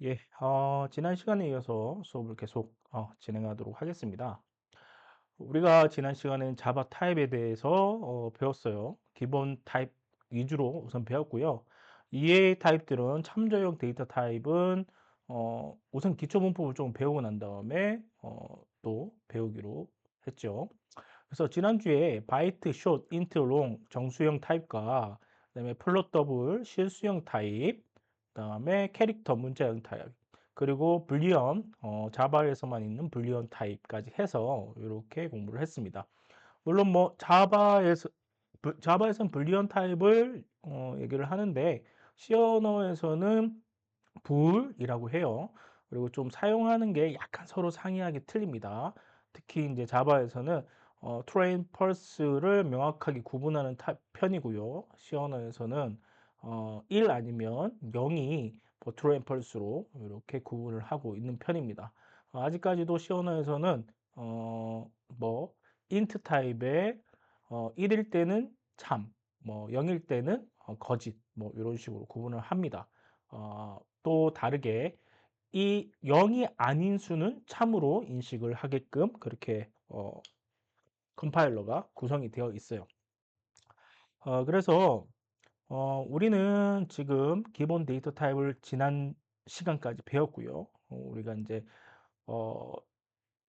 예, 지난 시간에 이어서 수업을 계속 진행하도록 하겠습니다. 우리가 지난 시간엔 자바 타입에 대해서 배웠어요. 기본 타입 위주로 우선 배웠고요. 이외의 타입들은 참조형 데이터 타입은 우선 기초 문법을 좀 배우고 난 다음에 또 배우기로 했죠. 그래서 지난주에 바이트, 숏, 인트, 롱 정수형 타입과 그다음에 플롯 더블 실수형 타입, 그다음에 캐릭터 문자형 타입, 그리고 불리언 자바에서만 있는 불리언 타입까지 해서 이렇게 공부를 했습니다. 물론 뭐 자바에서는 불리언 타입을 얘기를 하는데 C 언어에서는 불이라고 해요. 그리고 좀 사용하는 게 약간 서로 상이하게 틀립니다. 특히 이제 자바에서는 트레인 펄스를 명확하게 구분하는 편이고요. C 언어에서는 1 아니면 0이 트레인 펄스로 이렇게 구분을 하고 있는 편입니다. 아직까지도 C 언어에서는 뭐 int 타입의 1일 때는 참, 뭐 0일 때는 거짓, 뭐 이런 식으로 구분을 합니다. 또 다르게 이 0이 아닌 수는 참으로 인식을 하게끔 그렇게 컴파일러가 구성이 되어 있어요. 그래서 우리는 지금 기본 데이터 타입을 지난 시간까지 배웠고요. 우리가 어,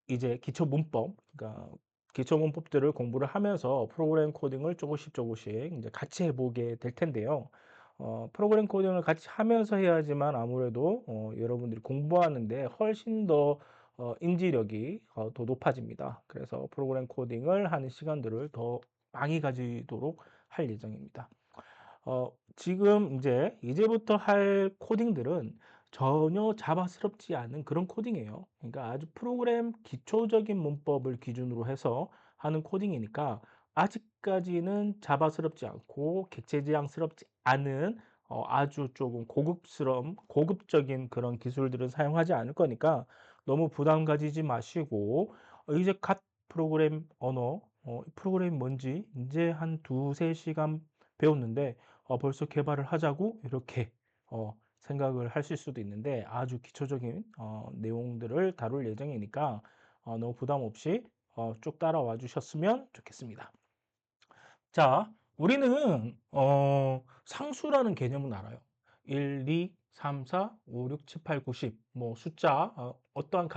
이제 기초 문법, 그러니까 기초 문법들을 공부를 하면서 프로그램 코딩을 조금씩 조금씩 이제 같이 해보게 될 텐데요. 프로그램 코딩을 같이 하면서 해야지만 아무래도 여러분들이 공부하는데 훨씬 더 인지력이 더 높아집니다. 그래서 프로그램 코딩을 하는 시간들을 더 많이 가지도록 할 예정입니다. 지금 이제부터 할 코딩들은 전혀 자바스럽지 않은 그런 코딩이에요. 그러니까 아주 프로그램 기초적인 문법을 기준으로 해서 하는 코딩이니까 아직까지는 자바스럽지 않고 객체지향스럽지 않은 아주 조금 고급적인 그런 기술들을 사용하지 않을 거니까 너무 부담 가지지 마시고 이제 갓 프로그램 언어, 프로그램이 뭔지 이제 한 두세 시간 배웠는데 벌써 개발을 하자고 이렇게 생각을 하실 수도 있는데 아주 기초적인 내용들을 다룰 예정이니까 너무 부담 없이 쭉 따라와 주셨으면 좋겠습니다. 자, 우리는 상수라는 개념은 알아요. 1, 2, 3, 4, 5, 6, 7, 8, 9, 10. 뭐 숫자, 어떠한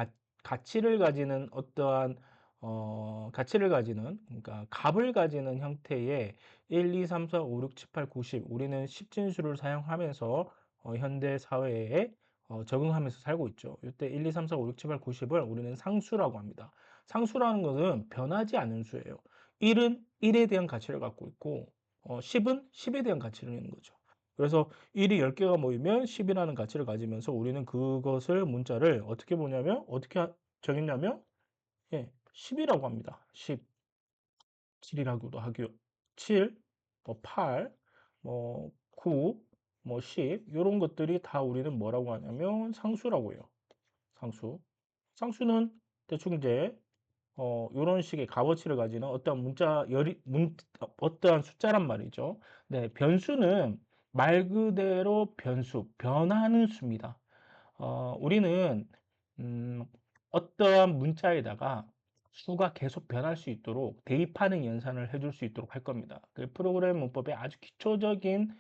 가치를 가지는 가치를 가지는 그러니까 값을 가지는 형태의 1, 2, 3, 4, 5, 6, 7, 8, 9, 10. 우리는 십진수를 사용하면서 현대 사회에 적응하면서 살고 있죠. 이때 1, 2, 3, 4, 5, 6, 7, 8, 90을 우리는 상수라고 합니다. 상수라는 것은 변하지 않는 수예요. 1은 1에 대한 가치를 갖고 있고 10은 10에 대한 가치를 있는 거죠. 그래서 1이 10개가 모이면 10이라는 가치를 가지면서 우리는 그것을 문자를 어떻게 보냐면 어떻게 정했냐면 10이라고 합니다. 10, 7이라고도 하고요. 7, 뭐 8, 뭐 9, 뭐 10 이런 것들이 다 우리는 뭐라고 하냐면 상수라고 해요. 상수. 상수는 대충 요런 식의 값어치를 가지는 어떠한 어떠한 숫자란 말이죠. 네, 변수는 말 그대로 변수, 변하는 수입니다. 우리는, 음, 어떠한 문자에다가 수가 계속 변할 수 있도록 대입하는 연산을 해줄 수 있도록 할 겁니다. 그 프로그램 문법의 아주 기초적인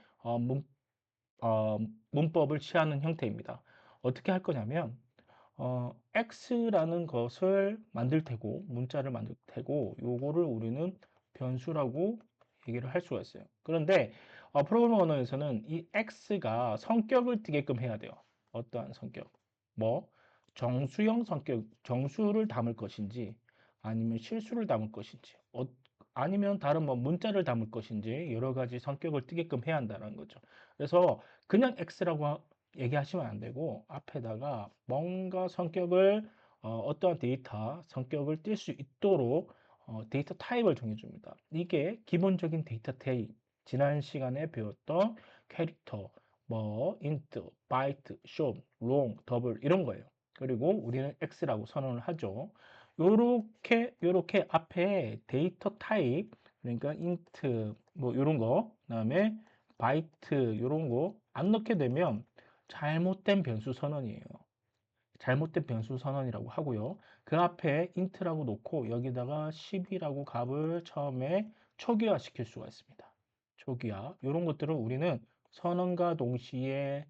어, 문법을 취하는 형태입니다. 어떻게 할 거냐면, x라는 것을 만들 테고 문자를 만들 테고 요거를 우리는 변수라고 얘기를 할 수가 있어요. 그런데 프로그래머 언어에서는 이 x가 성격을 띠게끔 해야 돼요. 어떠한 성격? 뭐 정수형 성격, 정수를 담을 것인지 아니면 실수를 담을 것인지 아니면 다른 뭐 문자를 담을 것인지 여러 가지 성격을 띠게끔 해야 한다는 거죠. 그래서 그냥 x라고 얘기하시면 안 되고 앞에다가 뭔가 성격을 어떠한 데이터 성격을 띌 수 있도록 데이터 타입을 정해줍니다. 이게 기본적인 데이터 타입. 지난 시간에 배웠던 캐릭터, 뭐 int, byte, short, long, double 이런 거예요. 그리고 우리는 x라고 선언을 하죠. 요렇게 앞에 데이터 타입 그러니까 int 뭐 이런 거 그다음에 byte 이런 거 안 넣게 되면 잘못된 변수 선언이에요. 잘못된 변수 선언이라고 하고요. 그 앞에 int라고 놓고 여기다가 10이라고 값을 처음에 초기화 시킬 수가 있습니다. 초기화. 이런 것들을 우리는 선언과 동시에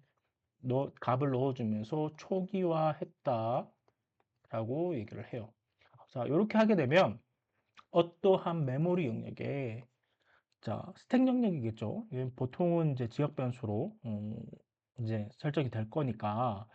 값을 넣어주면서 초기화했다라고 얘기를 해요. 자, 이렇게 하게 되면 어떠한 메모리 영역에 자, 스택 영역이겠죠. 보통은 이제 지역 변수로 이제 설정이 될 거니까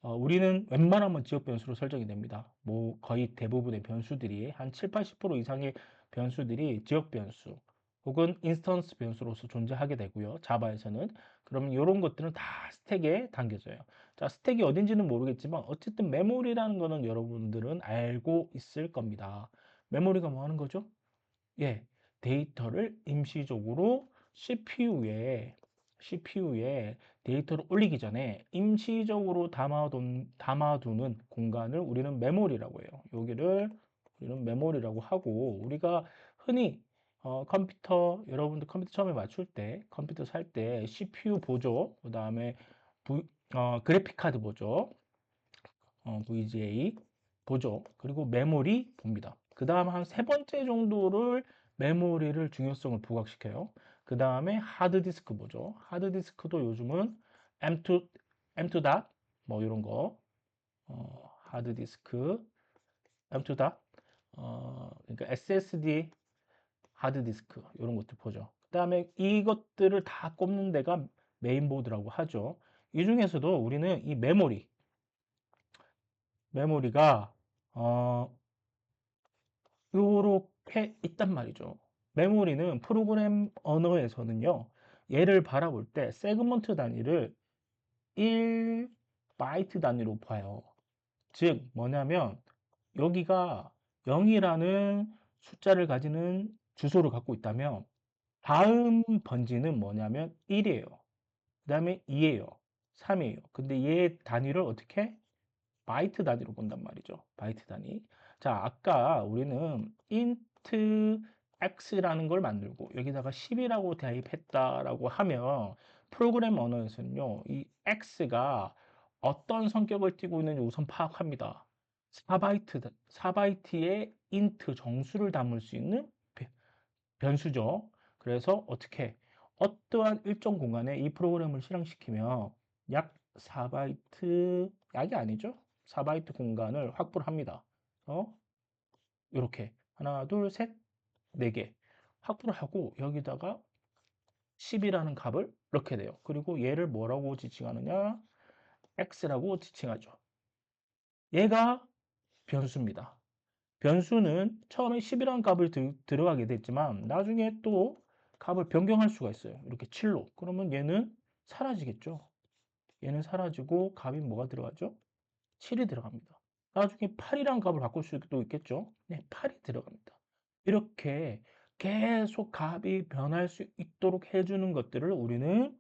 우리는 웬만하면 지역 변수로 설정이 됩니다. 뭐 거의 대부분의 변수들이 한 7, 80% 이상의 변수들이 지역 변수 혹은 인스턴스 변수로서 존재하게 되고요. 자바에서는. 그러면 이런 것들은 다 스택에 담겨져요. 자, 스택이 어딘지는 모르겠지만 어쨌든 메모리라는 거는 여러분들은 알고 있을 겁니다. 메모리가 뭐 하는 거죠? 예, 데이터를 임시적으로 CPU에 데이터를 올리기 전에 임시적으로 담아두는 공간을 우리는 메모리라고 해요. 여기를 우리는 메모리라고 하고 우리가 흔히 여러분들 컴퓨터 처음에 맞출 때, 컴퓨터 살 때 CPU 보조, 그 다음에 그래픽 카드 보조, VGA 보죠. 그리고 메모리 봅니다. 그 다음 한 세 번째 정도를 메모리를 중요성을 부각시켜요. 그 다음에 하드디스크 보죠. 하드디스크도 요즘은 M2, M2 닷, 뭐 이런 거, 하드디스크, M2 닷, 그러니까 SSD 하드디스크 이런 것들 보죠. 그 다음에 이것들을 다 꼽는 데가 메인보드라고 하죠. 이 중에서도 우리는 이 메모리가 요렇게 있단 말이죠. 메모리는 프로그램 언어에서는요, 얘를 바라볼 때 세그먼트 단위를 1바이트 단위로 봐요. 즉, 뭐냐면, 여기가 0이라는 숫자를 가지는 주소를 갖고 있다면, 다음 번지는 뭐냐면 1이에요. 그 다음에 2예요. 3이에요. 근데 얘 단위를 어떻게? 바이트 단위로 본단 말이죠. 바이트 단위. 자, 아까 우리는 int x라는 걸 만들고 여기다가 10이라고 대입했다라고 하면 프로그램 언어에서는요, 이 x가 어떤 성격을 띠고 있는지 우선 파악합니다. 4바이트의 int 정수를 담을 수 있는 변수죠. 그래서 어떻게 어떠한 일정 공간에 이 프로그램을 실행시키면 약 4바이트 약이 아니죠. 4바이트 공간을 확보를 합니다. 이렇게 하나, 둘, 셋, 네 개 확보를 하고 여기다가 10이라는 값을 넣게 돼요. 그리고 얘를 뭐라고 지칭하느냐? x라고 지칭하죠. 얘가 변수입니다. 변수는 처음에 10이라는 값을 들어가게 됐지만 나중에 또 값을 변경할 수가 있어요. 이렇게 7로. 그러면 얘는 사라지겠죠. 얘는 사라지고 값이 뭐가 들어가죠? 7이 들어갑니다. 나중에 8이라는 값을 바꿀 수도 있겠죠. 네, 8이 들어갑니다. 이렇게 계속 값이 변할 수 있도록 해주는 것들을 우리는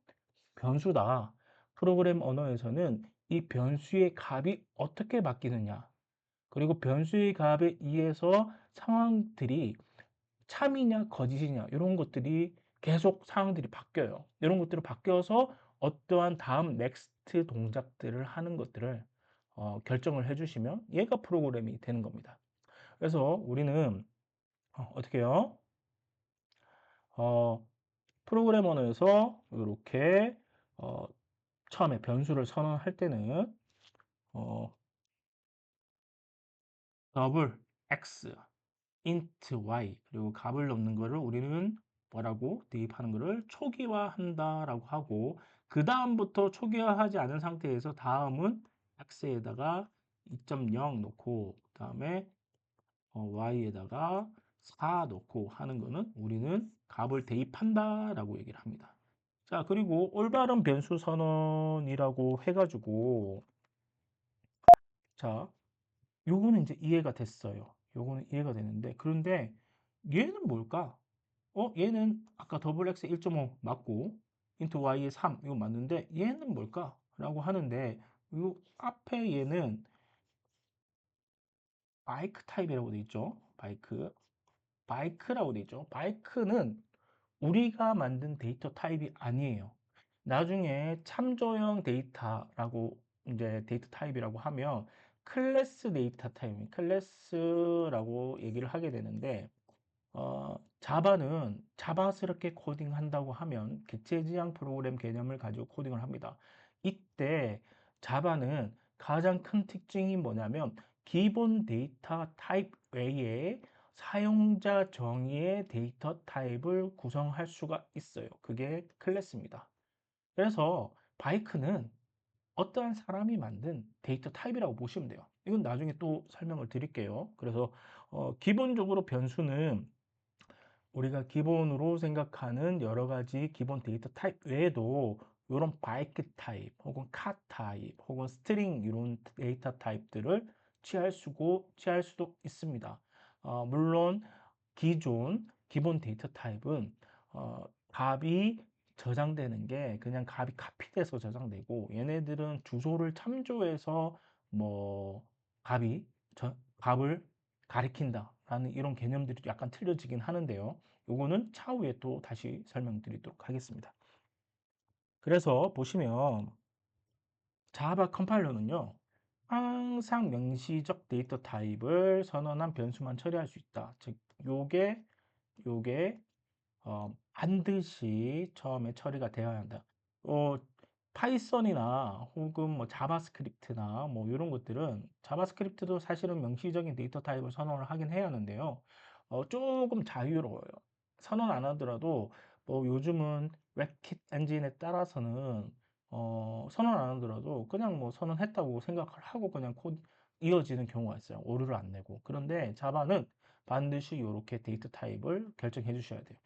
변수다. 프로그램 언어에서는 이 변수의 값이 어떻게 바뀌느냐, 그리고 변수의 값에 의해서 상황들이 참이냐 거짓이냐 이런 것들이 계속 상황들이 바뀌어요. 이런 것들이 바뀌어서 어떠한 다음 넥스트 동작들을 하는 것들을 결정을 해주시면 얘가 프로그램이 되는 겁니다. 그래서 우리는 어떻게 해요? 어, 프로그램 언어에서 이렇게 처음에 변수를 선언할 때는 어, 더블 x int y 그리고 값을 넣는 거를 우리는 뭐라고 대입하는 거를 초기화한다라고 하고 그 다음부터 초기화하지 않은 상태에서 다음은 x에다가 2.0 넣고 그 다음에 y에다가 4 넣고 하는 거는 우리는 값을 대입한다라고 얘기를 합니다. 자, 그리고 올바른 변수 선언이라고 해가지고 자, 요거는 이제 이해가 됐어요. 요거는 이해가 되는데 그런데 얘는 뭘까? 얘는 아까 더블 x 1.5 맞고 인투 y의 3 이거 맞는데 얘는 뭘까? 라고 하는데 요 앞에 얘는 바이크 타입이라고 돼 있죠. 바이크라고 돼 있죠. 바이크는 우리가 만든 데이터 타입이 아니에요. 나중에 참조형 데이터라고 이제 데이터 타입이라고 하면 클래스 데이터 타입, 클래스라고 얘기를 하게 되는데 자바는 자바스럽게 코딩한다고 하면 객체지향 프로그램 개념을 가지고 코딩을 합니다. 이때 자바는 가장 큰 특징이 뭐냐면 기본 데이터 타입 외에 사용자 정의의 데이터 타입을 구성할 수가 있어요. 그게 클래스입니다. 그래서 바이크는 어떠한 사람이 만든 데이터 타입이라고 보시면 돼요. 이건 나중에 또 설명을 드릴게요. 그래서 기본적으로 변수는 우리가 기본으로 생각하는 여러 가지 기본 데이터 타입 외에도 이런 바이크 타입 혹은 카 타입 혹은 스트링 이런 데이터 타입들을 취할 수도 있습니다. 물론 기존 기본 데이터 타입은 값이 저장되는 게 그냥 값이 카피돼서 저장되고 얘네들은 주소를 참조해서 뭐 값이 값을 가리킨다라는 이런 개념들이 약간 틀려지긴 하는데요. 요거는 차후에 또 다시 설명드리도록 하겠습니다. 그래서 보시면 자바 컴파일러는요. 항상 명시적 데이터 타입을 선언한 변수만 처리할 수 있다. 즉 요게 반드시 처음에 처리가 되어야 한다. 어, 파이썬이나 혹은 뭐 자바스크립트나 뭐 이런 것들은 자바스크립트도 사실은 명시적인 데이터 타입을 선언을 하긴 해야 하는데요. 조금 자유로워요. 선언 안 하더라도 뭐 요즘은 웹킷 엔진에 따라서는 선언 안 하더라도 그냥 뭐 선언했다고 생각을 하고 그냥 코드 이어지는 경우가 있어요. 오류를 안 내고. 그런데 자바는 반드시 이렇게 데이터 타입을 결정해 주셔야 돼요.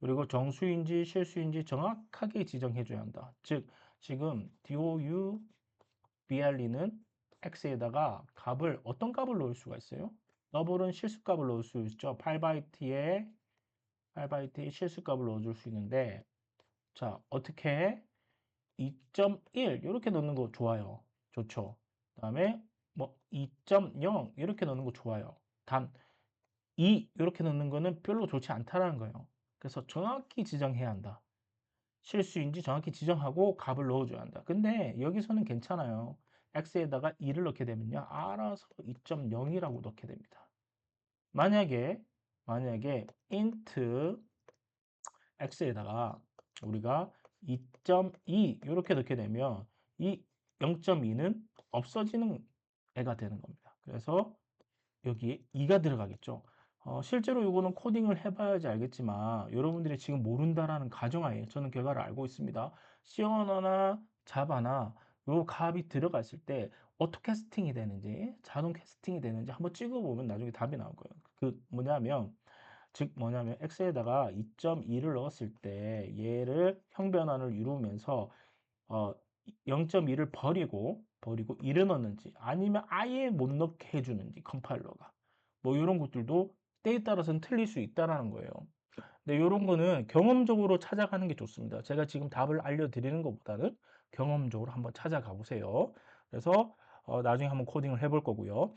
그리고 정수인지 실수인지 정확하게 지정해 줘야 한다. 즉, 지금 DOU BRE는 X에다가 어떤 값을 넣을 수가 있어요? 더블은 실수값을 넣을 수 있죠. 8바이트에 실수값을 넣어줄 수 있는데, 자, 어떻게 2.1 이렇게 넣는 거 좋아요. 좋죠. 그다음에 뭐 2.0 이렇게 넣는 거 좋아요. 단 2 이렇게 넣는 거는 별로 좋지 않다라는 거예요. 그래서 정확히 지정해야 한다. 실수인지 정확히 지정하고 값을 넣어줘야 한다. 근데 여기서는 괜찮아요. x에다가 2를 넣게 되면요. 알아서 2.0이라고 넣게 됩니다. 만약에 int x에다가 우리가 2.2 이렇게 넣게 되면 이 0.2는 없어지는 애가 되는 겁니다. 그래서 여기에 2가 들어가겠죠. 실제로 이거는 코딩을 해봐야지 알겠지만 여러분들이 지금 모른다라는 가정하에 저는 결과를 알고 있습니다. C 언어나 자바나 요 값이 들어갔을 때 어떻게 캐스팅이 되는지 자동 캐스팅이 되는지 한번 찍어보면 나중에 답이 나올 거예요. 뭐냐면 x에다가 2.2를 넣었을 때 얘를 형변환을 이루면서 어, 0.2를 버리고 1을 넣는지 아니면 아예 못 넣게 해주는지 컴파일러가 뭐 이런 것들도 때에 따라서는 틀릴 수 있다라는 거예요. 근데 이런 거는 경험적으로 찾아가는 게 좋습니다. 제가 지금 답을 알려드리는 것보다는 경험적으로 한번 찾아가 보세요. 그래서 나중에 한번 코딩을 해볼 거고요.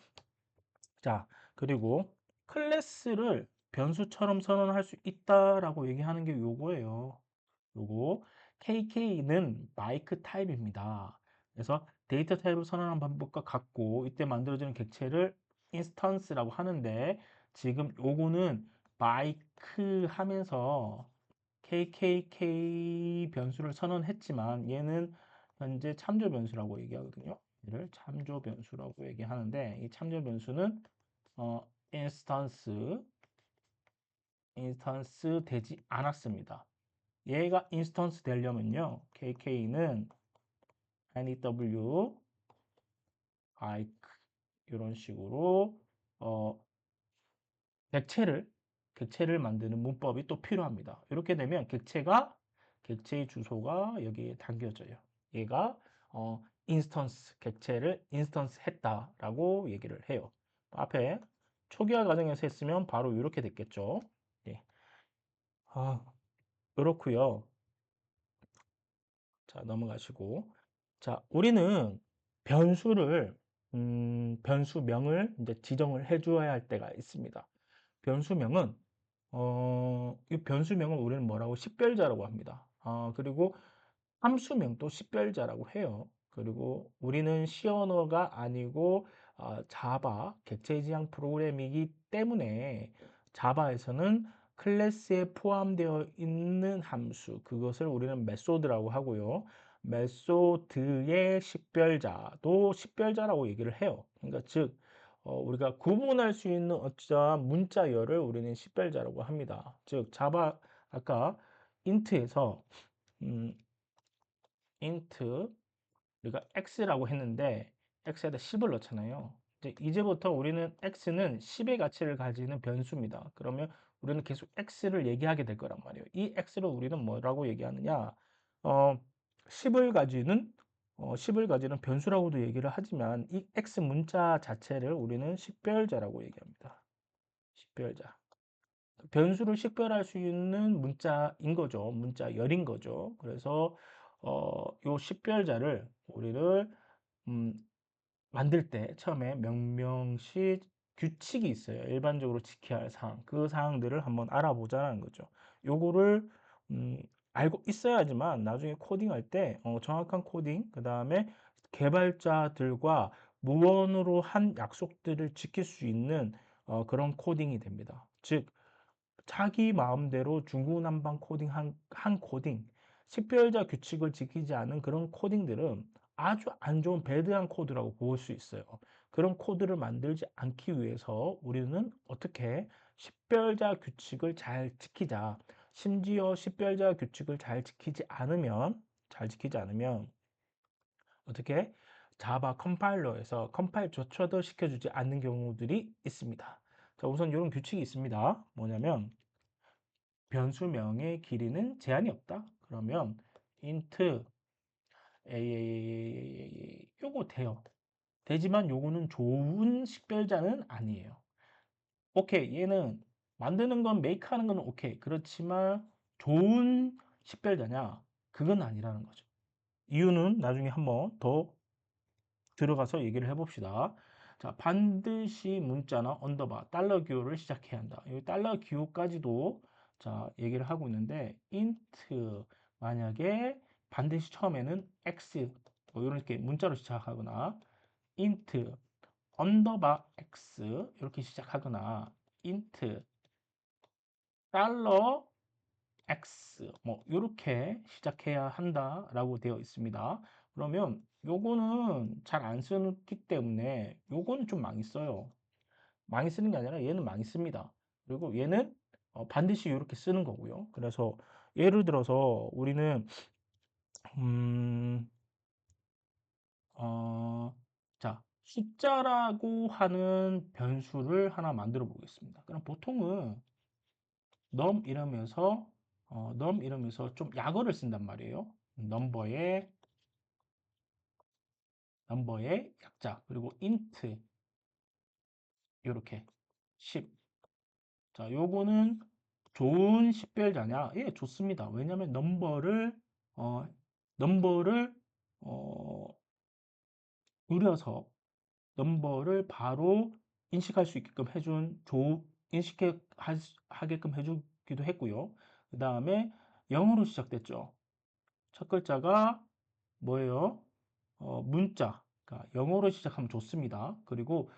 자, 그리고 클래스를 변수처럼 선언할 수 있다라고 얘기하는 게 요거예요. 요거 KK는 마이크 타입입니다. 그래서 데이터 타입을 선언한 방법과 같고 이때 만들어지는 객체를 인스턴스라고 하는데 지금 요거는 마이크 하면서 KKK 변수를 선언했지만 얘는 현재 참조 변수라고 얘기하거든요. 얘를 참조 변수라고 얘기하는데 이 참조 변수는 인스턴스 되지 않았습니다. 얘가 인스턴스 되려면요. KK는 new bike 이런 식으로 어, 객체를 만드는 문법이 또 필요합니다. 이렇게 되면 객체의 주소가 여기에 담겨져요. 얘가 객체를 인스턴스 했다라고 얘기를 해요. 앞에 초기화 과정에서 했으면 바로 이렇게 됐겠죠. 예. 아, 그렇고요. 자, 넘어가시고. 자, 우리는 변수를, 변수명을 이제 지정을 해줘야 할 때가 있습니다. 변수명은, 이 변수명을 우리는 뭐라고? 식별자라고 합니다. 그리고 함수명도 식별자라고 해요. 그리고 우리는 C 언어가 아니고 자바 객체 지향 프로그램이기 때문에 자바에서는 클래스에 포함되어 있는 함수 그것을 우리는 메소드라고 하고요. 메소드의 식별자도 식별자라고 얘기를 해요. 그러니까 즉 우리가 구분할 수 있는 어떠한 문자열을 우리는 식별자라고 합니다. 즉 자바 아까 int에서 음, int 우리가 x라고 했는데 x에다 10을 넣잖아요. 이제부터 우리는 x는 10의 가치를 가지는 변수입니다. 그러면 우리는 계속 x를 얘기하게 될 거란 말이에요. 이 x를 우리는 뭐라고 얘기하느냐? 어, 10을 가지는 변수라고도 얘기를 하지만 이 x 문자 자체를 우리는 식별자라고 얘기합니다. 식별자. 변수를 식별할 수 있는 문자인 거죠. 문자열인 거죠. 그래서 요 식별자를 우리를 음, 만들 때 처음에 명명시 규칙이 있어요. 일반적으로 지켜야 할 사항. 그 사항들을 한번 알아보자는 거죠. 요거를 음, 알고 있어야지만 나중에 코딩할 때 정확한 코딩, 그 다음에 개발자들과 무언으로 한 약속들을 지킬 수 있는 그런 코딩이 됩니다. 즉, 자기 마음대로 중구난방 코딩 한 코딩, 식별자 규칙을 지키지 않은 그런 코딩들은 아주 안 좋은 배드한 코드라고 볼 수 있어요. 그런 코드를 만들지 않기 위해서 우리는 어떻게 식별자 규칙을 잘 지키자. 심지어 식별자 규칙을 잘 지키지 않으면 어떻게 자바 컴파일러에서 컴파일조차도 시켜주지 않는 경우들이 있습니다. 자, 우선 이런 규칙이 있습니다. 뭐냐면 변수명의 길이는 제한이 없다. 그러면 int 요거 돼요. 되지만 요거는 좋은 식별자는 아니에요. 오케이, 얘는 만드는 건 make 하는 건 오케이. 그렇지만 좋은 식별자냐? 그건 아니라는 거죠. 이유는 나중에 한번 더 들어가서 얘기를 해봅시다. 자, 반드시 문자나 언더바, 달러 기호를 시작해야 한다. 이 달러 기호까지도 자, 얘기를 하고 있는데 int 만약에 반드시 처음에는 x 뭐 이렇게 문자로 시작하거나 int 언더바 x 이렇게 시작하거나 int 달러 x 뭐 이렇게 시작해야 한다라고 되어 있습니다. 그러면 요거는 잘 안 쓰기 때문에 요거는 좀 많이 써요. 많이 쓰는 게 아니라 얘는 많이 씁니다. 그리고 얘는 반드시 이렇게 쓰는 거고요. 그래서 예를 들어서 우리는 음, 어, 자, 숫자라고 하는 변수를 하나 만들어 보겠습니다. 그럼 보통은 num 이러면서 좀 약어를 쓴단 말이에요. 넘버의 약자 그리고 int 이렇게 10. 자, 요거는 좋은 식별자냐? 예, 좋습니다. 왜냐하면 어, 넘버를 어, 누려서 넘버를 바로 인식할 수 있게끔 인식하게끔 해주기도 했고요. 그 다음에 0으로 시작됐죠. 첫 글자가 뭐예요? 문자. 그러니까 영어로 시작하면 좋습니다. 그리고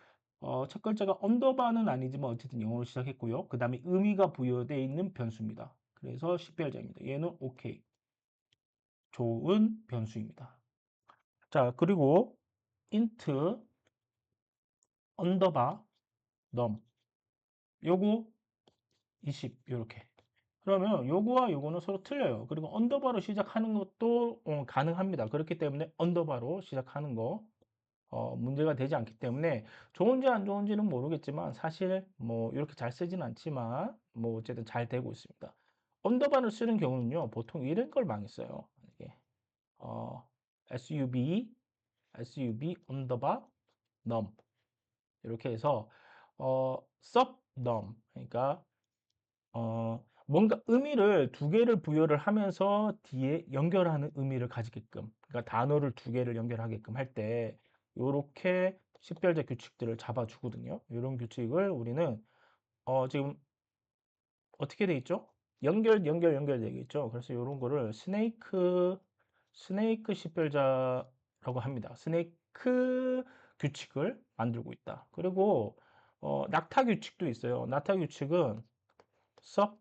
첫 글자가 언더바는 아니지만 어쨌든 영어로 시작했고요. 그 다음에 의미가 부여되어 있는 변수입니다. 그래서 식별자입니다. 얘는 오케이. 좋은 변수입니다. 자, 그리고 int 언더바 num 요거 20 이렇게. 그러면 요거와 요거는 서로 틀려요. 그리고 언더바로 시작하는 것도 가능합니다. 그렇기 때문에 언더바로 시작하는 거 문제가 되지 않기 때문에 좋은지 안 좋은지는 모르겠지만 사실 뭐 이렇게 잘 쓰진 않지만 뭐 어쨌든 잘 되고 있습니다. 언더바를 쓰는 경우는요 보통 이런 걸 많이 써요. 이게 어, sub 언더바 num 이렇게 해서 sub num 그러니까 뭔가 의미를 두 개를 부여를 하면서 뒤에 연결하는 의미를 가지게끔, 그러니까 단어를 두 개를 연결하게끔 할 때, 요렇게 식별자 규칙들을 잡아주거든요. 이런 규칙을 우리는, 지금 어떻게 돼 있죠? 연결되어 있죠. 그래서 이런 거를 스네이크 스네이크 식별자라고 합니다. 스네이크 규칙을 만들고 있다. 그리고 낙타 규칙도 있어요. 낙타 규칙은 서,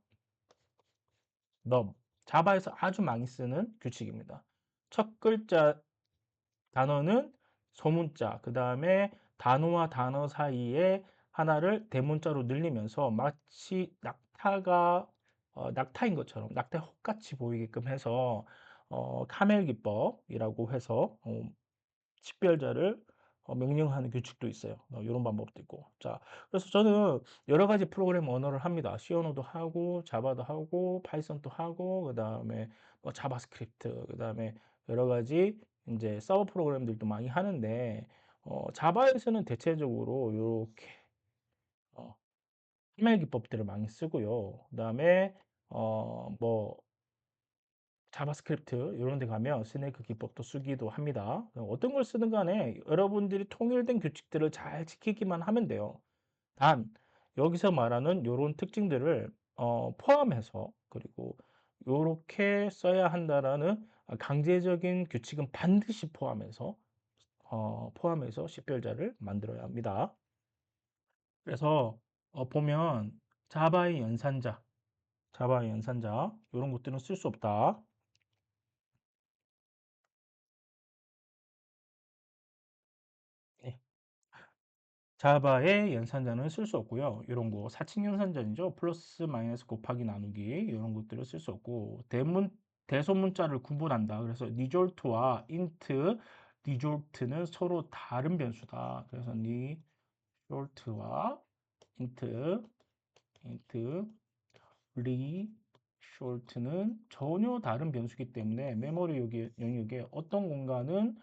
넘, 자바에서 아주 많이 쓰는 규칙입니다. 첫 글자 단어는 소문자, 그 다음에 단어와 단어 사이에 하나를 대문자로 늘리면서 마치 낙타인 것처럼 낙타 혹같이 보이게끔 해서 카멜 기법이라고 해서 식별자를 명령하는 규칙도 있어요. 이런 방법도 있고. 자, 그래서 저는 여러 가지 프로그램 언어를 합니다. C언어도 하고, 자바도 하고, 파이썬도 하고, 그 다음에 뭐 자바스크립트, 그 다음에 여러 가지 이제 서버 프로그램들도 많이 하는데, 자바에서는 대체적으로 이렇게 email 기법들을 많이 쓰고요. 그 다음에 뭐 자바스크립트 이런 데 가면 스네이크 기법도 쓰기도 합니다. 어떤 걸 쓰든 간에 여러분들이 통일된 규칙들을 잘 지키기만 하면 돼요. 단 여기서 말하는 이런 특징들을 포함해서 그리고 이렇게 써야 한다라는 강제적인 규칙은 반드시 포함해서 식별자를 만들어야 합니다. 그래서 보면 자바의 연산자 이런 것들은 쓸 수 없다. 네. 자바의 연산자는 쓸 수 없고요. 이런 거 사칙 연산자이죠. 플러스 마이너스 곱하기 나누기 이런 것들을 쓸 수 없고 대소문자를 구분한다. 그래서 리졸트와 인트, 리졸트는 서로 다른 변수다. 그래서 리졸트와 인트, 리졸트는 전혀 다른 변수기 때문에 메모리 영역에 어떤 공간은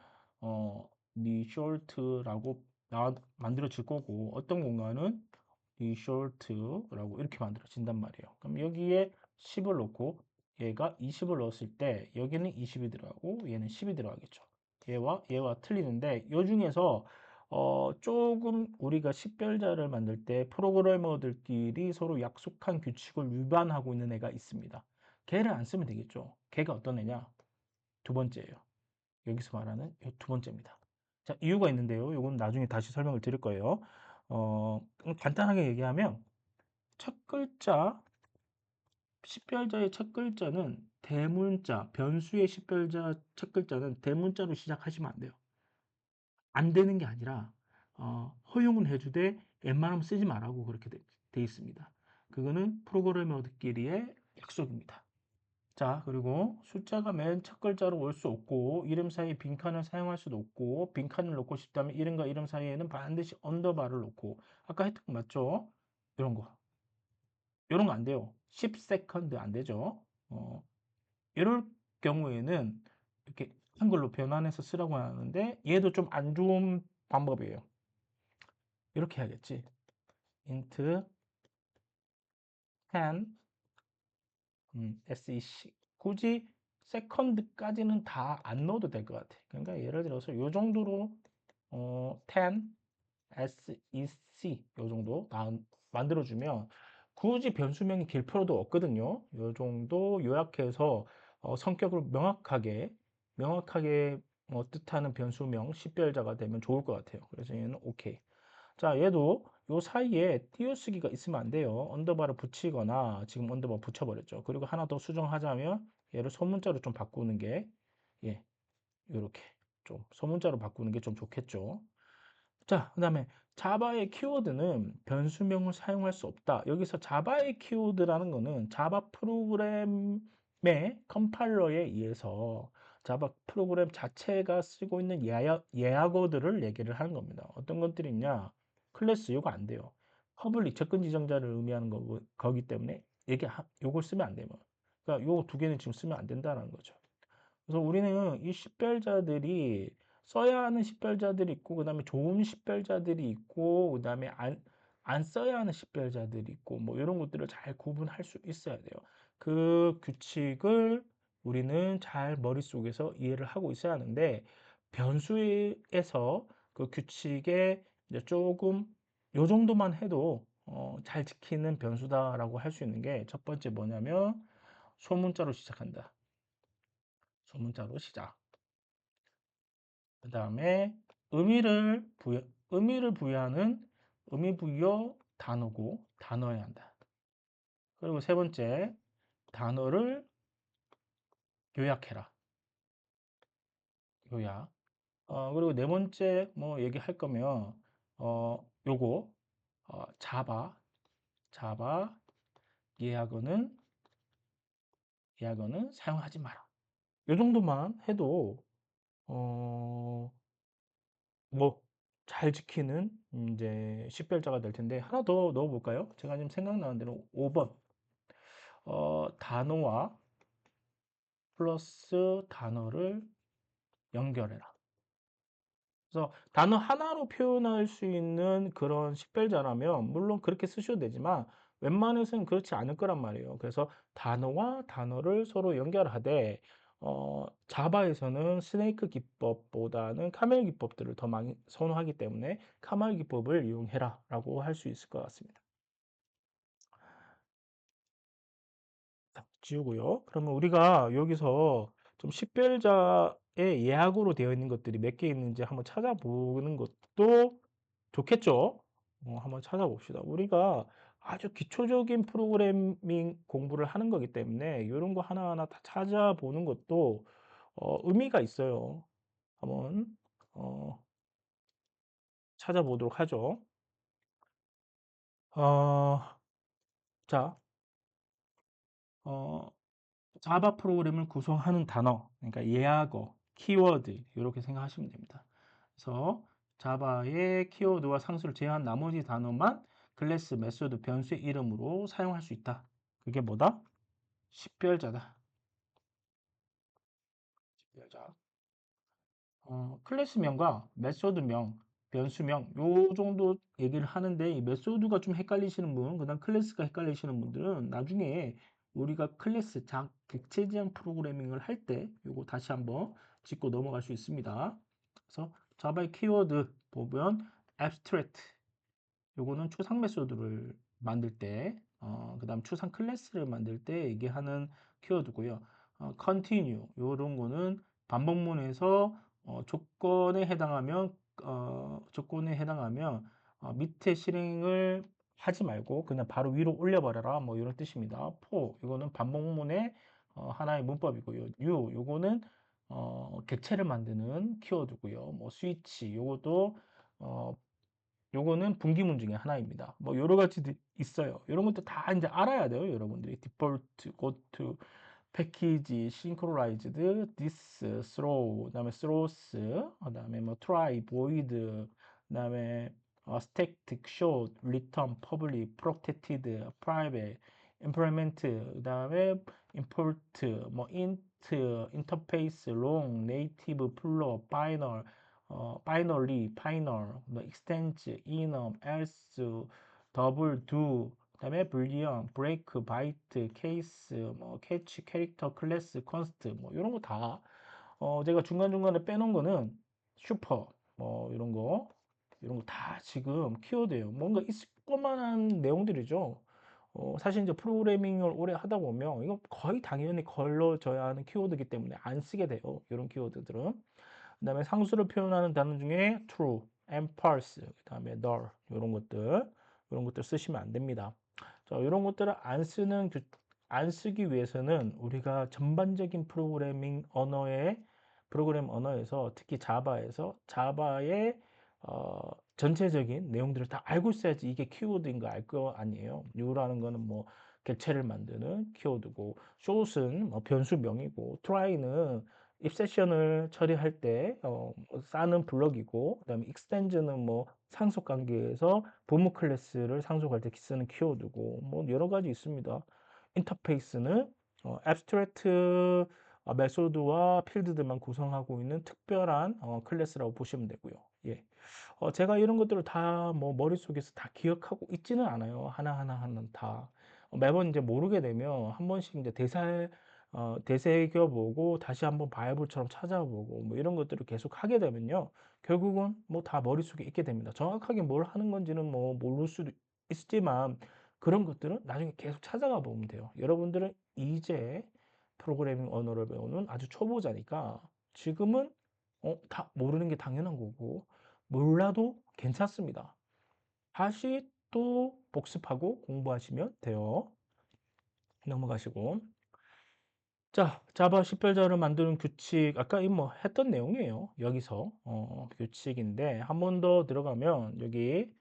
리졸트라고 만들어질 거고 어떤 공간은 리졸트라고 이렇게 만들어진단 말이에요. 그럼 여기에 10을 넣고 얘가 20을 넣었을 때 여기는 20이 들어가고 얘는 10이 들어가겠죠. 얘와 틀리는데 이 중에서 조금 우리가 식별자를 만들 때 프로그래머들끼리 서로 약속한 규칙을 위반하고 있는 애가 있습니다. 걔를 안 쓰면 되겠죠. 걔가 어떤 애냐? 두 번째예요. 여기서 말하는 두 번째입니다. 자, 이유가 있는데요. 이건 나중에 다시 설명을 드릴 거예요. 간단하게 얘기하면 첫 글자, 식별자의 첫 글자는 대문자, 변수의 식별자 첫 글자는 대문자로 시작하시면 안 돼요. 안 되는 게 아니라 허용은 해주되 웬만하면 쓰지 말라고 그렇게 돼 있습니다. 그거는 프로그래머들끼리의 약속입니다. 자, 그리고 숫자가 맨 첫 글자로 올 수 없고 이름 사이에 빈칸을 사용할 수도 없고 빈칸을 넣고 싶다면 이름과 이름 사이에는 반드시 언더바를 놓고 아까 했던 거 맞죠? 이런 거. 이런 거 안 돼요. 10세컨드 안 되죠. 이럴 경우에는 이렇게 한글로 변환해서 쓰라고 하는데 얘도 좀 안 좋은 방법이에요. 이렇게 해야겠지. int 10 SEC 굳이 세컨드까지는 다 안 넣어도 될 것 같아. 그러니까 예를 들어서 이 정도로 10 SEC 요 정도 만들어주면 굳이 변수명이 길 필요도 없거든요. 요 정도 요약해서 성격을 명확하게 뜻하는 변수명 식별자가 되면 좋을 것 같아요. 그래서 얘는 오케이. 자, 얘도 요 사이에 띄어쓰기가 있으면 안 돼요. 언더바를 붙이거나 지금 언더바 붙여버렸죠. 그리고 하나 더 수정하자면 얘를 소문자로 좀 바꾸는 게 예, 요렇게 좀 소문자로 바꾸는 게 좀 좋겠죠. 자, 그 다음에 자바의 키워드는 변수명을 사용할 수 없다. 여기서 자바의 키워드라는 거는 자바 프로그램의 컴파일러에 의해서 자바 프로그램 자체가 쓰고 있는 예약어들을 얘기를 하는 겁니다. 어떤 것들이 있냐? 클래스 이거 안 돼요. 퍼블릭 접근 지정자를 의미하는 거기 때문에 요걸 쓰면 안 돼요. 그러니까 요 두 개는 지금 쓰면 안 된다는 거죠. 그래서 우리는 이 식별자들이 써야 하는 식별자들이 있고 그다음에 좋은 식별자들이 있고 그다음에 안 써야 하는 식별자들이 있고 뭐 이런 것들을 잘 구분할 수 있어야 돼요. 그 규칙을 우리는 잘 머릿속에서 이해를 하고 있어야 하는데 변수에서 그 규칙에 이제 조금 요 정도만 해도 잘 지키는 변수다라고 할 수 있는 게 첫 번째 뭐냐면 소문자로 시작한다. 소문자로 시작. 그 다음에 의미를 부여하는 의미 부여 단어고 단어여야 한다. 그리고 세 번째, 단어를 요약해라. 요약. 그리고 네 번째 뭐 얘기할 거면 요거 자바 예약어는 사용하지 마라. 요 정도만 해도 어, 뭐 잘 지키는 이제 식별자가 될 텐데 하나 더 넣어 볼까요? 제가 지금 생각나는 대로 5번 단어와 플러스 단어를 연결해라. 그래서 단어 하나로 표현할 수 있는 그런 식별자라면 물론 그렇게 쓰셔도 되지만 웬만해서는 그렇지 않을 거란 말이에요. 그래서 단어와 단어를 서로 연결하되 자바에서는 스네이크 기법보다는 카멜 기법들을 더 많이 선호하기 때문에 카멜 기법을 이용해라 라고 할 수 있을 것 같습니다. 지우고요. 그러면 우리가 여기서 좀 식별자의 예약으로 되어 있는 것들이 몇 개 있는지 한번 찾아보는 것도 좋겠죠. 한번 찾아봅시다. 우리가 아주 기초적인 프로그래밍 공부를 하는 거기 때문에 이런 거 하나하나 다 찾아보는 것도 의미가 있어요. 한번 어, 찾아보도록 하죠. 어, 자, 어, 자바 프로그램을 구성하는 단어, 그러니까 예약어, 키워드 이렇게 생각하시면 됩니다. 그래서 자바의 키워드와 상수를 제외한 나머지 단어만 클래스, 메소드, 변수의 이름으로 사용할 수 있다. 그게 뭐다? 식별자다. 식별자. 클래스명과 메소드명, 변수명 요 정도 얘기를 하는데 이 메소드가 좀 헷갈리시는 분, 그다음 클래스가 헷갈리시는 분들은 나중에 우리가 클래스 객체 지향 프로그래밍을 할 때 요거 다시 한번 짚고 넘어갈 수 있습니다. 그래서 자바의 키워드 보면 abstract 요거는 추상 메소드를 만들 때, 그다음 추상 클래스를 만들 때 얘기하는 키워드고요. continue 요런 거는 반복문에서 조건에 해당하면 밑에 실행을 하지 말고 그냥 바로 위로 올려버려라 뭐 이런 뜻입니다. for 이거는 반복문의 하나의 문법이고요. new 요거는 객체를 만드는 키워드고요. 뭐 switch 요것도 어, 요거는 분기문 중에 하나입니다. 뭐 여러 가지 있어요. 이런 것도 다 이제 알아야 돼요, 여러분들이. 디폴트, 고트, 패키지, 싱크로라이즈드, 디스, 스로우, 그다음에 스로스, 그다음에 뭐 트라이, 보이드, 그다음에 스택틱, 숏, 리턴, 퍼블릭, 프로텍티드, 프라이빗, 임플리멘트, 그다음에 임포트, 뭐 인트, 인터페이스, 롱, 네이티브, 플롯, 바이널, 바이너리, 파이널, 뭐 익스텐즈, 이넘, 엘스, 더블, 두, 그다음에 불리언, 브레이크, 바이트, 케이스, 뭐 캐치, 캐릭터, 클래스, 컨스트 뭐 이런 거 다 제가 중간중간에 빼놓은 거는 슈퍼 뭐 이런 거 다 지금 키워드예요. 뭔가 있을 것만한 내용들이죠. 사실 이제 프로그래밍을 오래 하다 보면 이거 거의 당연히 걸러져야 하는 키워드이기 때문에 안 쓰게 돼요. 이런 키워드들은. 그다음에 상수를 표현하는 단어 중에 true, and false, 그다음에 null 이런 것들 쓰시면 안 됩니다. 자, 이런 것들을 안 쓰기 위해서는 우리가 전반적인 프로그램 언어에서 특히 자바의 전체적인 내용들을 다 알고 있어야지 이게 키워드인 거 알 거 아니에요. new라는 거는 뭐 객체를 만드는 키워드고, short은 뭐 변수명이고, try는 입세션을 처리할 때 쌓는 블럭이고, 그다음에 extend는 뭐 상속 관계에서 부모 클래스를 상속할 때 쓰는 키워드고 뭐 여러 가지 있습니다. 인터페이스는 abstract 메소드와 필드들만 구성하고 있는 특별한 클래스라고 보시면 되고요. 예. 제가 이런 것들을 다 뭐 머릿속에서 다 기억하고 있지는 않아요. 하나하나 다. 매번 이제 모르게 되면 한 번씩 이제 되새겨보고 다시 한번 바이블처럼 찾아보고 뭐 이런 것들을 계속 하게 되면요. 결국은 뭐 다 머릿속에 있게 됩니다. 정확하게 뭘 하는 건지는 뭐 모를 수도 있지만 그런 것들은 나중에 계속 찾아가 보면 돼요. 여러분들은 이제 프로그래밍 언어를 배우는 아주 초보자니까 지금은 다 모르는 게 당연한 거고 몰라도 괜찮습니다. 다시 또 복습하고 공부하시면 돼요. 넘어가시고. 자, 자바 10별자를 만드는 규칙, 아까 이 뭐 했던 내용이에요. 여기서 규칙인데 한 번 더 들어가면 여기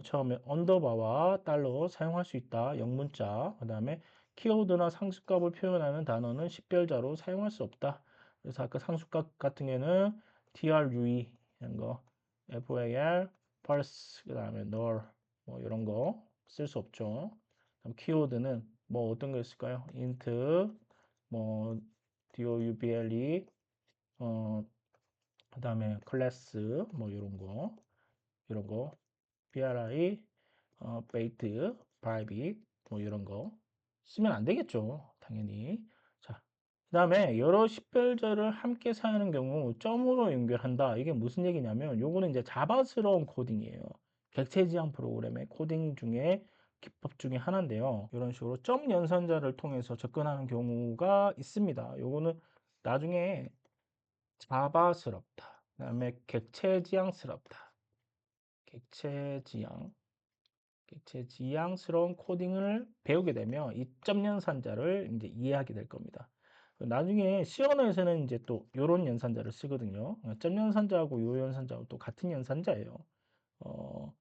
처음에 언더바와 달러 사용할 수 있다. 영문자. 그다음에 키워드나 상수값을 표현하는 단어는 10별자로 사용할 수 없다. 그래서 아까 상수값 같은 경우에는 TRUE 이런 거, FAR, parse, 그다음에 null 뭐 이런 거 쓸 수 없죠. 그다음 키워드는 뭐 어떤 거 있을까요? int, 뭐 double, 어 그다음에 클래스 뭐 이런 거 PRI, 베이트, private 뭐 이런 거 쓰면 안 되겠죠. 당연히. 자, 그다음에 여러 식별자를 함께 사용하는 경우 점으로 연결한다. 이게 무슨 얘기냐면 요거는 이제 자바스러운 코딩이에요. 객체 지향 프로그램의 코딩 중에 기법 중에 하나인데요. 이런 식으로 점 연산자를 통해서 접근하는 경우가 있습니다. 요거는 나중에 자바스럽다. 그다음에 객체 지향스럽다. 객체 지향 지향스러운 코딩을 배우게 되면 이 점 연산자를 이제 이해하게 될 겁니다. 나중에 C 언어에서는 이제 또 요런 연산자를 쓰거든요. 점 연산자하고 요 연산자하고 또 같은 연산자예요. 어,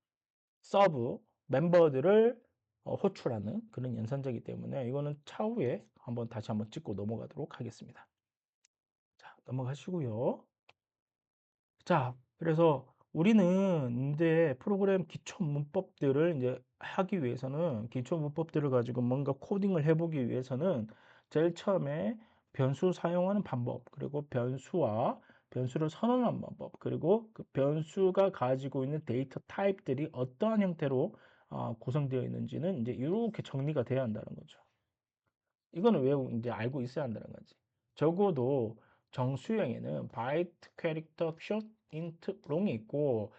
서브 멤버들을 호출하는 그런 연산자이기 때문에 이거는 차후에 다시 한번 짚고 넘어가도록 하겠습니다. 자, 넘어가시고요. 자, 그래서 우리는 이제 프로그램 기초 문법들을 이제 하기 위해서는 기초 문법들을 가지고 뭔가 코딩을 해보기 위해서는 제일 처음에 변수 사용하는 방법, 그리고 변수를 선언하는 방법, 그리고 그 변수가 가지고 있는 데이터 타입들이 어떠한 형태로 구성되어 있는지는 이제 이렇게 정리가 돼야 한다는 거죠. 이거는 왜 이제 알고 있어야 한다는 거지. 적어도 정수형에는 바이트, 캐릭터, 숏, 인트, 롱이 있고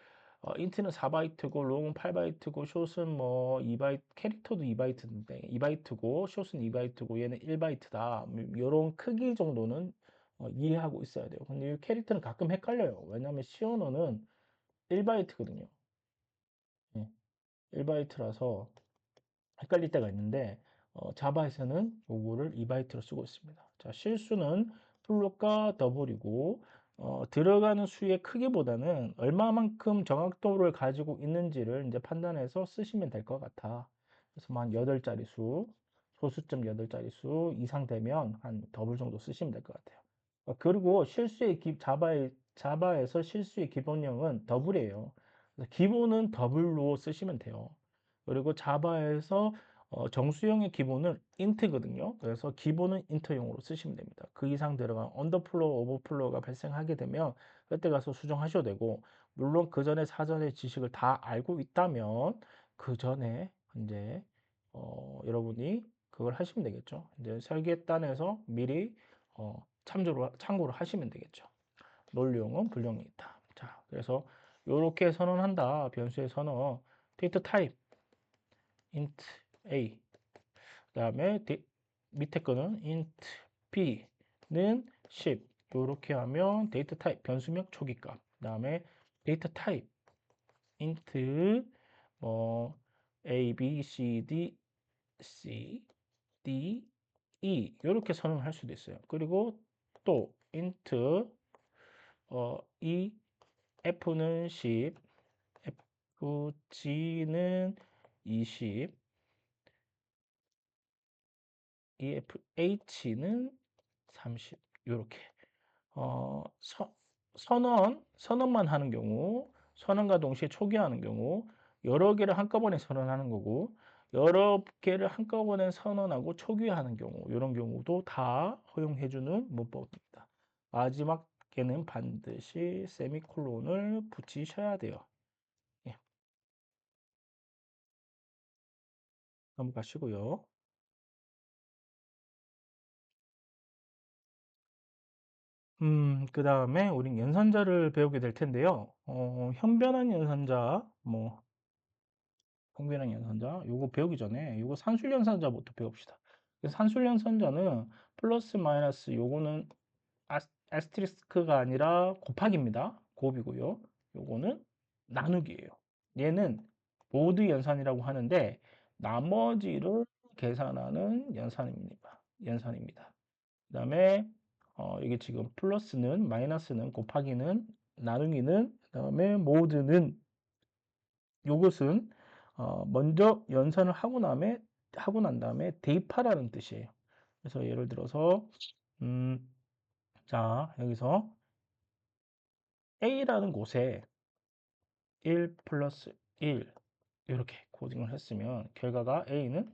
인트는 4바이트고 롱은 8바이트고 숏은 뭐 2바이트, 캐릭터도 2바이트인데 2바이트고 숏은 2바이트고 얘는 1바이트다. 이런 크기 정도는 이해하고 있어야 돼요. 근데 이 캐릭터는 가끔 헷갈려요. 왜냐하면 C 언어는 1바이트거든요. 1바이트라서 헷갈릴 때가 있는데 자바에서는 요거를 2바이트로 쓰고 있습니다. 자, 실수는 플롯과 더블이고 들어가는 수의 크기보다는 얼마만큼 정확도를 가지고 있는지를 이제 판단해서 쓰시면 될 것 같아. 그래서 뭐 한 8자리 수, 소수점 8자리 수 이상 되면 한 더블 정도 쓰시면 될 것 같아요. 그리고 자바에서 실수의 기본형은 더블이에요. 그래서 기본은 더블로 쓰시면 돼요. 그리고 자바에서 정수형의 기본은 int거든요. 그래서 기본은 int용으로 쓰시면 됩니다. 그 이상 들어간 언더플로우, 오버플로우가 발생하게 되면 그때 가서 수정하셔도 되고, 물론 그 전에 사전에 지식을 다 알고 있다면 그 전에 이제 여러분이 그걸 하시면 되겠죠. 이제 설계단에서 미리 참고를 하시면 되겠죠. 논리용은 불용이 있다. 자, 그래서 이렇게 선언한다. 변수의 선언. 데이터 타입 int a. 그다음에 밑에 거는 int b는 10. 이렇게 하면 데이터 타입 변수명 초기값. 그다음에 데이터 타입 int a, b, c, d, c, d, e 이렇게 선언할 수도 있어요. 그리고 또 int e f는 10, fg는 20, EFH는 30 이렇게 어, 선언만 하는 경우 선언과 동시에 초기화하는 경우 여러 개를 한꺼번에 선언하는 거고 여러 개를 한꺼번에 선언하고 초기화하는 경우 이런 경우도 다 허용해주는 문법입니다. 마지막에는 반드시 세미콜론을 붙이셔야 돼요. 예, 넘어가시고요. 그 다음에 우린 연산자를 배우게 될 텐데요. 현변환 연산자, 평변환 연산자, 요거 배우기 전에 요거 산술 연산자부터 배웁시다. 산술연산자는 플러스 마이너스 요거는 아스테리스크가 아니라 곱하기입니다. 곱이고요. 요거는 나누기예요. 얘는 모드 연산이라고 하는데 나머지를 계산하는 연산입니다. 그다음에 이게 지금 플러스는 마이너스는 곱하기는 나누기는 그다음에 모드는 요것은 먼저 연산을 하고 난 다음에 대입하라는 뜻이에요. 그래서 예를 들어서 자 여기서 A라는 곳에 1 플러스 1 이렇게 코딩을 했으면 결과가 A는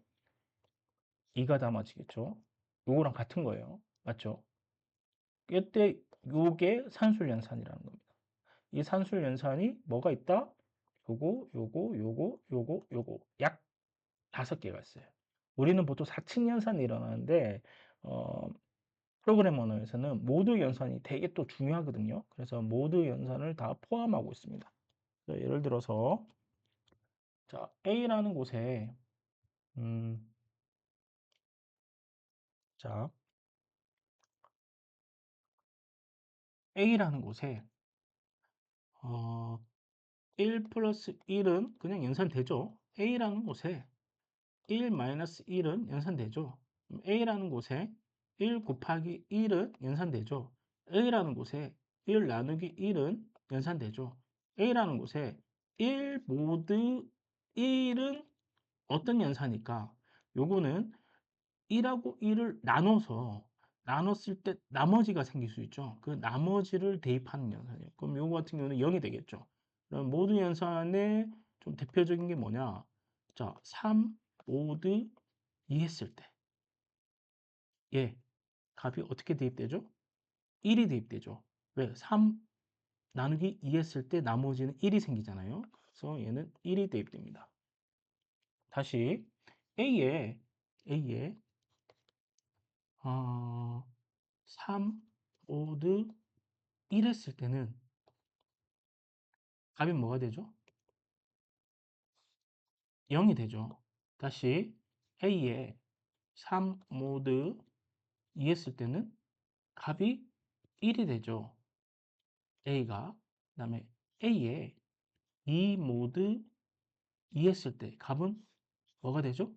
2가 담아지겠죠. 요거랑 같은 거예요. 맞죠? 이때 요게 산술연산이라는 겁니다. 이 산술연산이 뭐가 있다? 요거 약 5개가 있어요. 우리는 보통 4층 연산이 일어나는데 어, 프로그램 언어에서는 모드 연산이 되게 또 중요하거든요. 그래서 모드 연산을 다 포함하고 있습니다. 예를 들어서 자, A라는 곳에 음, 자, A라는 곳에 어, 1 플러스 1은 그냥 연산되죠. A라는 곳에 1 마이너스 1은 연산되죠. A라는 곳에 1 곱하기 1은 연산되죠. A라는 곳에 1 나누기 1은 연산되죠. A라는 곳에 1 모드 1은 어떤 연산일까? 요거는 1하고 1을 나눴을 때 나머지가 생길 수 있죠. 그 나머지를 대입하는 연산이에요. 그럼 요거 같은 경우는 0이 되겠죠. 그럼 모든 연산의 좀 대표적인 게 뭐냐? 자, 3, 모드 2 했을 때, 예, 값이 어떻게 대입되죠? 1이 대입되죠. 왜? 3 나누기 2 했을 때 나머지는 1이 생기잖아요. 그래서 얘는 1이 대입됩니다. 다시 A에 3 모드 1 했을 때는 값이 뭐가 되죠? 0이 되죠. 다시 A에 3 모드 2 했을 때는 값이 1이 되죠. A가. 그 다음에 A에 2 모드 2 했을 때 값은 뭐가 되죠?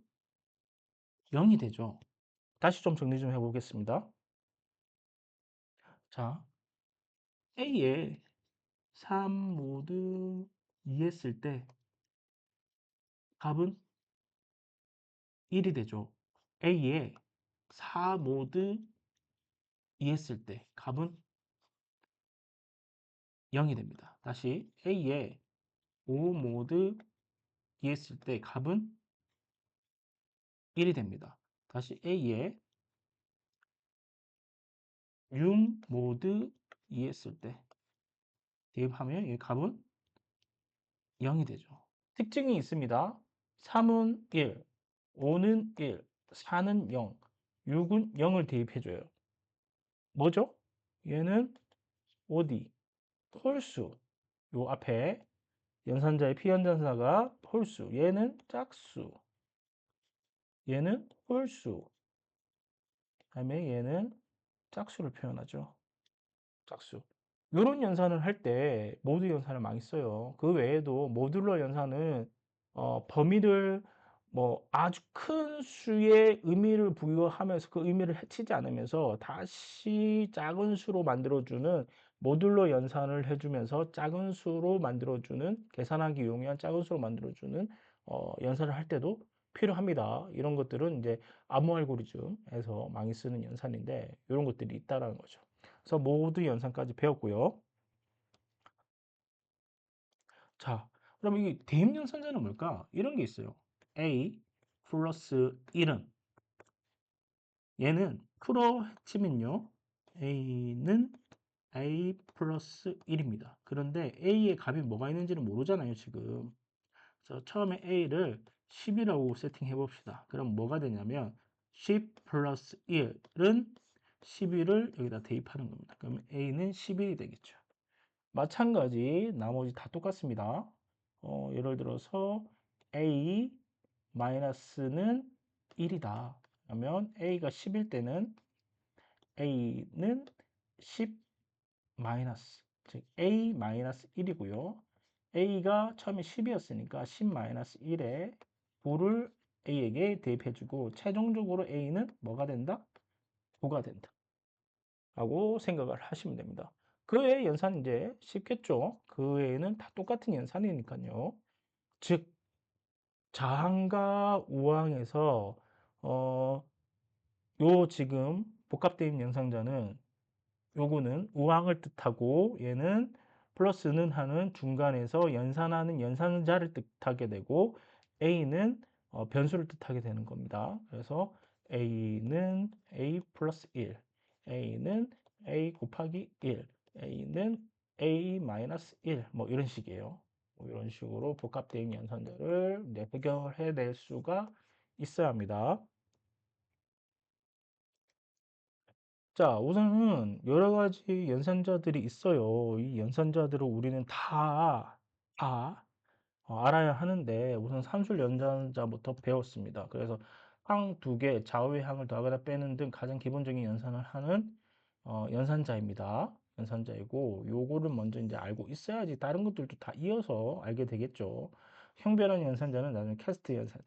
0이 되죠. 다시 좀 정리 좀 해보겠습니다. 자, A에 3 모드 2 했을 때 값은 1이 되죠. A에 4 모드 2 했을 때 값은 0이 됩니다. 다시 A에 5 모드 2 했을 때 값은 1이 됩니다. 다시 A에 6 모드 2 했을 때 대입하면 이 값은 0이 되죠. 특징이 있습니다. 3은 1, 5는 1, 4는 0, 6은 0을 대입해줘요. 뭐죠? 얘는 어디? 홀수. 요 앞에 연산자의 피연산사가 홀수. 얘는 짝수. 얘는 홀수. 그다음에 얘는 짝수를 표현하죠. 짝수. 요런 연산을 할 때 모드 연산을 많이 써요. 그 외에도 모듈러 연산은 범위를 뭐 아주 큰 수의 의미를 부여하면서 그 의미를 해치지 않으면서 다시 작은 수로 만들어주는 모듈러 연산을 해주면서 작은 수로 만들어주는 계산하기 용이한 작은 수로 만들어주는 연산을 할 때도 필요합니다. 이런 것들은 이제 암호 알고리즘에서 많이 쓰는 연산인데 이런 것들이 있다라는 거죠. 그래서 모드 연산까지 배웠고요. 자, 그럼 이 대입 연산자는 뭘까? 이런 게 있어요. A 플러스 1은 얘는 프로 치면요. A는 A 플러스 1입니다. 그런데 A의 값이 뭐가 있는지는 모르잖아요, 지금. 그래서 처음에 A를 10이라고 세팅해 봅시다. 그럼 뭐가 되냐면 10 플러스 1은 11을 여기다 대입하는 겁니다. 그러면 A는 11이 되겠죠. 마찬가지 나머지 다 똑같습니다. 예를 들어서 A 마이너스는 1이다. 하면 A가 10일 때는 A는 10 마이너스, 즉 A 마이너스 1이고요. A가 처음에 10이었으니까 10 마이너스 1에 9를 A에게 대입해주고 최종적으로 A는 뭐가 된다? 9가 된다. 라고 생각을 하시면 됩니다. 그 외의 연산 이제 쉽겠죠? 그 외에는 다 똑같은 연산이니까요. 즉, 자항과 우항에서 요 지금 복합대입 연산자는 요거는 우항을 뜻하고 얘는 플러스는 하는 중간에서 연산하는 연산자를 뜻하게 되고 A는 변수를 뜻하게 되는 겁니다. 그래서 A는 A 플러스 1, A는 A 곱하기 1, A는 A 마이너스 1, 뭐 이런 식이에요. 뭐 이런 식으로 복합대입 연산자를 이제 해결해 낼 수가 있어야 합니다. 자, 우선은 여러 가지 연산자들이 있어요. 이 연산자들을 우리는 다 알아야 하는데 우선 산술 연산자부터 배웠습니다. 그래서 항 두 개, 좌우의 항을 더하거나 빼는 등 가장 기본적인 연산을 하는 연산자입니다. 연산자이고 요거를 먼저 이제 알고 있어야지 다른 것들도 다 이어서 알게 되겠죠. 형변환 연산자는 나중에 캐스트 연산,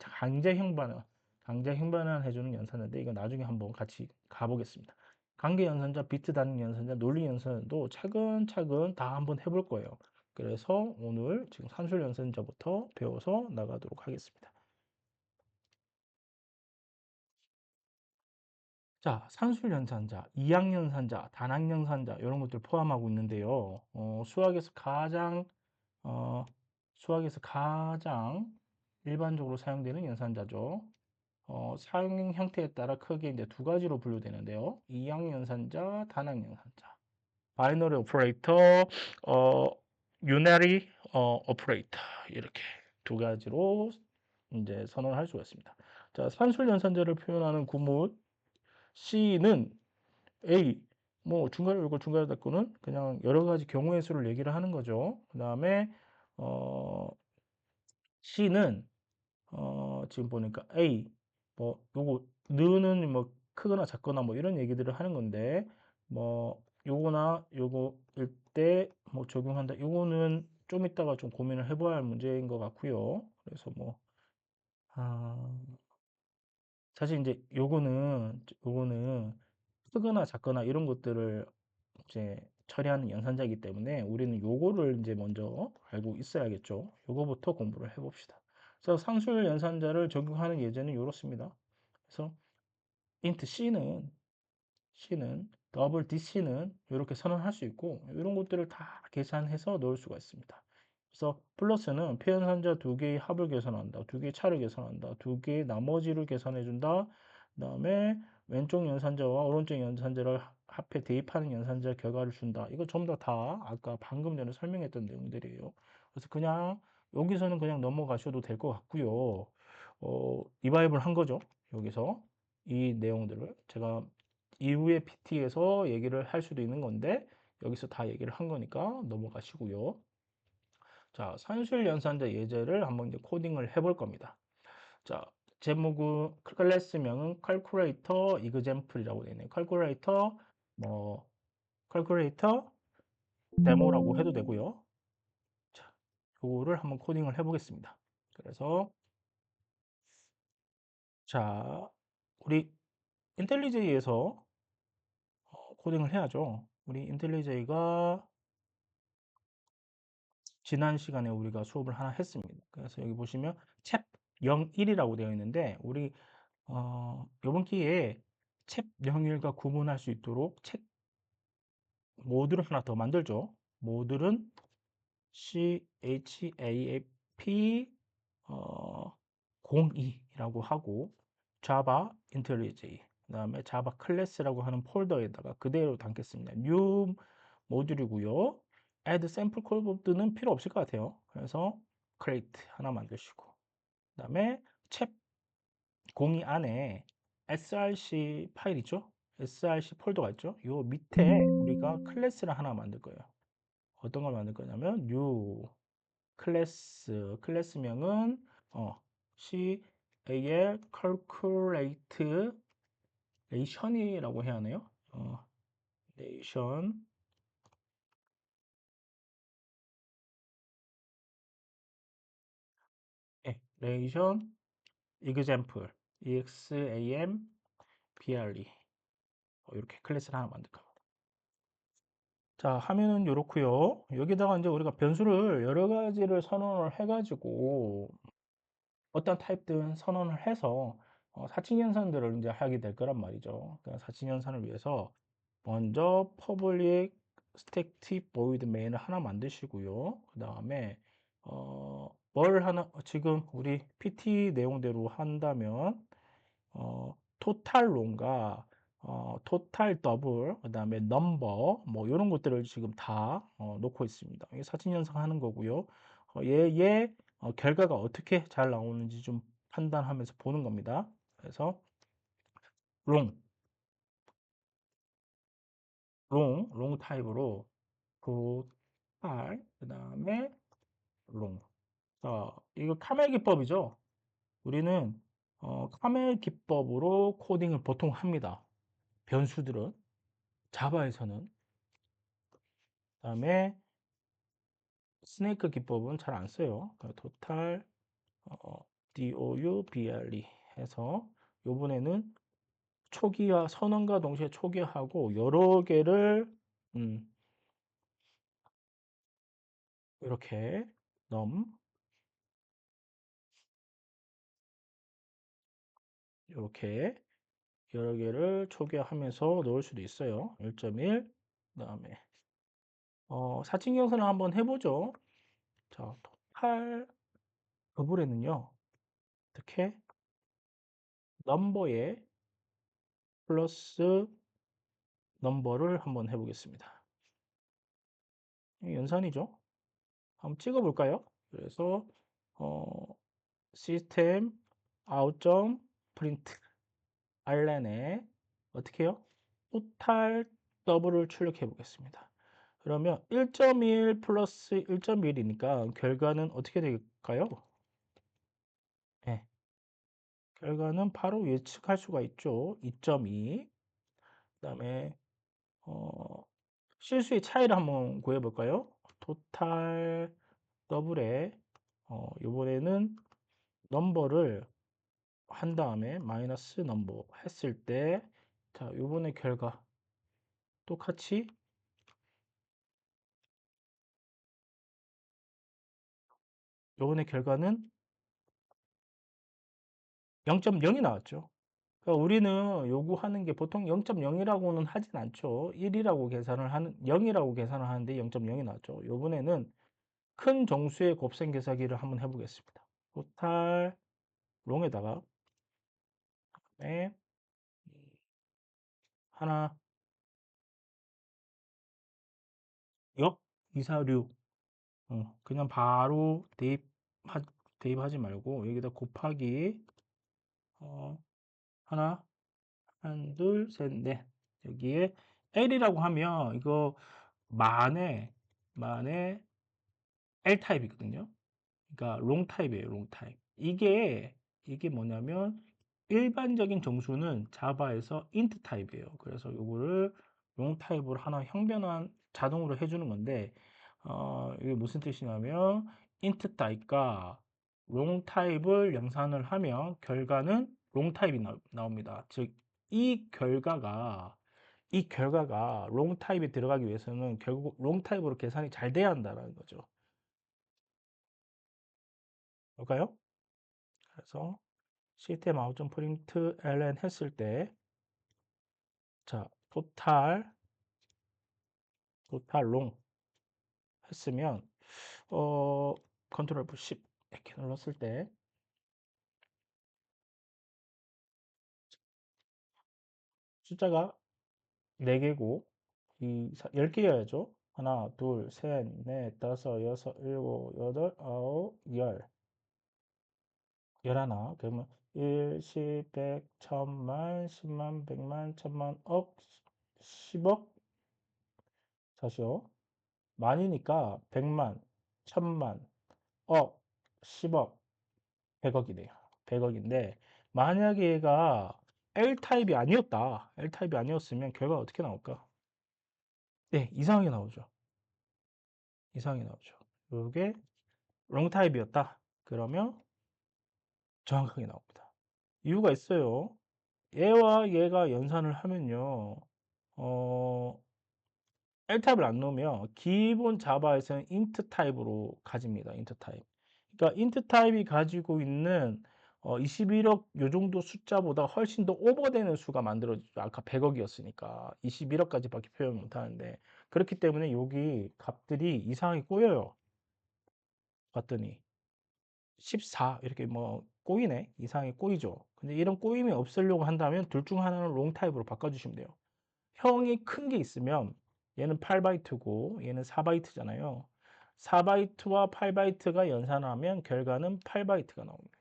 강제 형변환 해주는 연산자인데 이거 나중에 한번 같이 가보겠습니다. 관계 연산자, 비트 단위 연산자, 논리 연산도 차근차근 다 한번 해볼 거예요. 그래서 오늘 지금 산술 연산자부터 배워서 나가도록 하겠습니다. 자, 산술 연산자, 이항 연산자, 단항 연산자 이런 것들 포함하고 있는데요. 어, 수학에서 가장 일반적으로 사용되는 연산자죠. 사용 형태에 따라 크게 이제 두 가지로 분류되는데요. 이항 연산자, 단항 연산자. 바이너리 오퍼레이터, 어, 유나리 오퍼레이터 이렇게 두 가지로 이제 선언을 할 수가 있습니다. 자, 산술 연산자를 표현하는 구문 C는 A, 뭐 중괄호 열고 중괄호 닫고는 그냥 여러 가지 경우의 수를 얘기를 하는 거죠. 그 다음에 어, C는 지금 보니까 A, 뭐 요거 느는 뭐 크거나 작거나 뭐 이런 얘기들을 하는 건데 뭐 요거나 요거일 때 뭐 적용한다. 요거는 좀 이따가 좀 고민을 해봐야 할 문제인 것 같고요. 그래서 뭐 아, 사실 이제 요거는 크거나 작거나 이런 것들을 이제 처리하는 연산자이기 때문에 우리는 요거를 이제 먼저 알고 있어야겠죠. 요거부터 공부를 해봅시다. 그래서 상술 연산자를 적용하는 예제는 이렇습니다. 그래서 int C는 더블 DC는 이렇게 선언할 수 있고 이런 것들을 다 계산해서 넣을 수가 있습니다. 그래서 플러스는 표현산자 두 개의 합을 계산한다. 두 개의 차를 계산한다. 두 개의 나머지를 계산해 준다. 그다음에 왼쪽 연산자와 오른쪽 연산자를 합해 대입하는 연산자 결과를 준다. 이거 전부 다 아까 방금 전에 설명했던 내용들이에요. 그래서 그냥 여기서는 그냥 넘어가셔도 될 것 같고요. 리바이벌 한 거죠. 여기서 이 내용들을 제가 이후에 PT에서 얘기를 할 수도 있는 건데 여기서 다 얘기를 한 거니까 넘어가시고요. 자, 산술 연산자 예제를 한번 이제 코딩을 해볼 겁니다. 자, 제목은 클래스명은 calculator example이라고 되어 있네요. 뭐 calculator 데모라고 해도 되고요. 자, 요거를 한번 코딩을 해보겠습니다. 그래서 자, 우리 인텔리제이에서 코딩을 해야죠. 우리 인텔리제이가 지난 시간에 우리가 수업을 하나 했습니다. 그래서 여기 보시면 챕 01이라고 되어 있는데 우리 이번 기회에 챕 01과 구분할 수 있도록 책 모듈을 하나 더 만들죠. 모듈은 CHAP 02라고 하고 Java IntelliJ 그다음에 Java 클래스라고 하는 폴더에다가 그대로 담겠습니다. new 모듈이고요. add sample code는 필요 없을 것 같아요. 그래서 create 하나 만드시고 그다음에 챕 02 안에 src 파일 있죠? src 폴더가 있죠? 요 밑에 우리가 클래스를 하나 만들 거예요. 어떤 걸 만들 거냐면 new 클래스명은 cal calculate 레이션이라고 해야 하나요? 레이션, 예, 레이션 example, example 이렇게 클래스를 하나 만들 겁니다. 자, 화면은 이렇고요. 여기다가 이제 우리가 변수를 여러 가지를 선언을 해가지고 어떤 타입든 선언을 해서 사칭 연산들을 이제 하게 될 거란 말이죠. 그러니까 사칭 연산을 위해서 먼저 public static void main을 하나 만드시고요. 그 다음에 뭘 하나 지금 우리 PT 내용대로 한다면 토탈론과 토탈 더블, 그다음에 넘버 뭐 이런 것들을 지금 다 놓고 있습니다. 이게 사진 연상하는 거고요. 얘의 결과가 어떻게 잘 나오는지 좀 판단하면서 보는 겁니다. 그래서 롱, 롱 타입으로 토탈, 그다음에 롱. 자, 이거 카멜 기법이죠. 우리는 카멜 기법으로 코딩을 보통 합니다. 변수들은 자바에서는. 그다음에 스네이크 기법은 잘 안 써요. 토탈 double 해서 요번에는 초기화 선언과 동시에 초기화하고 여러 개를 음, 이렇게 넘 이렇게 여러 개를 초기화하면서 넣을 수도 있어요. 1.1 그다음에 사진 경선을 한번 해보죠. 자, 토탈 더블에는요. 어떻게 넘버에 플러스 넘버를 한번 해보겠습니다. 연산이죠. 한번 찍어볼까요? 그래서 어, 시스템 아웃점 프린트 알렌에 어떻게 해요? 토탈 더블을 출력해 보겠습니다. 그러면 1.1 플러스 1.1이니까 결과는 어떻게 될까요? 네, 결과는 바로 예측할 수가 있죠. 2.2. 그다음에 어, 실수의 차이를 한번 구해볼까요? 토탈 더블에 요번에는 넘버를 한 다음에 마이너스 넘버 했을 때 자, 요번에 결과 똑같이 요번에 결과는 0.0이 나왔죠. 그러니까 우리는 요구하는 게 보통 0.0이라고는 하진 않죠. 1이라고 계산을 하는 0이라고 계산을 하는데 0.0이 나왔죠. 요번에는 큰 정수의 곱셈 계산기를 한번 해보겠습니다. 토탈 롱에다가 네, 하나 역 246 그냥 바로 대입하지 말고 여기다 곱하기 어, 하나, 한, 둘, 셋, 넷. 여기에 L이라고 하면 이거 만에 L 타입이거든요. 그러니까 롱 타입이에요, 롱 타입. 이게 뭐냐면 일반적인 정수는 자바에서 인트 타입이에요. 그래서 요거를 롱 타입으로 하나 형변환 자동으로 해주는 건데 이게 무슨 뜻이냐면 인트 타입과 롱 타입을 연산을 하면 결과는 롱 타입이 나옵니다. 즉 이 결과가 롱 타입에 들어가기 위해서는 결국 롱 타입으로 계산이 잘 돼야 한다는 거죠. 볼까요? 그래서 시스템 아웃점 프린트 ln 했을 때 자, 토탈 롱 했으면 어 컨트롤 F10 이렇게 눌렀을 때 숫자가 4개고 이 10개여야죠. 하나, 둘, 셋, 넷, 다섯, 여섯, 일곱, 여덟, 아홉, 열. 열하나. 그러면 1, 10, 100, 천만, 10만, 100만, 천만, 억, 10억. 다시요. 만이니까 100만, 천만, 억, 10억, 100억이네요. 100억인데 만약에 얘가 L 타입이 아니었다. L 타입이 아니었으면 결과가 어떻게 나올까? 네, 이상하게 나오죠. 이상하게 나오죠. 요게 롱 타입이었다. 그러면 정확하게 나옵니다. 이유가 있어요. 얘와 얘가 연산을 하면요. 어 L 타입을 안 넣으면 기본 자바에서는 int 타입으로 가집니다. int 타입. 그러니까 int 타입이 가지고 있는 21억 요 정도 숫자보다 훨씬 더 오버되는 수가 만들어지죠. 아까 100억 이었으니까 21억까지 밖에 표현 못 하는데 그렇기 때문에 여기 값들이 이상하게 꼬여요. 봤더니 14 이렇게 뭐 꼬이네. 이상하게 꼬이죠. 근데 이런 꼬임이 없애려고 한다면 둘 중 하나는 롱 타입으로 바꿔 주시면 돼요. 형이 큰 게 있으면 얘는 8바이트고 얘는 4바이트잖아요. 4바이트와 8바이트가 연산하면 결과는 8바이트가 나옵니다.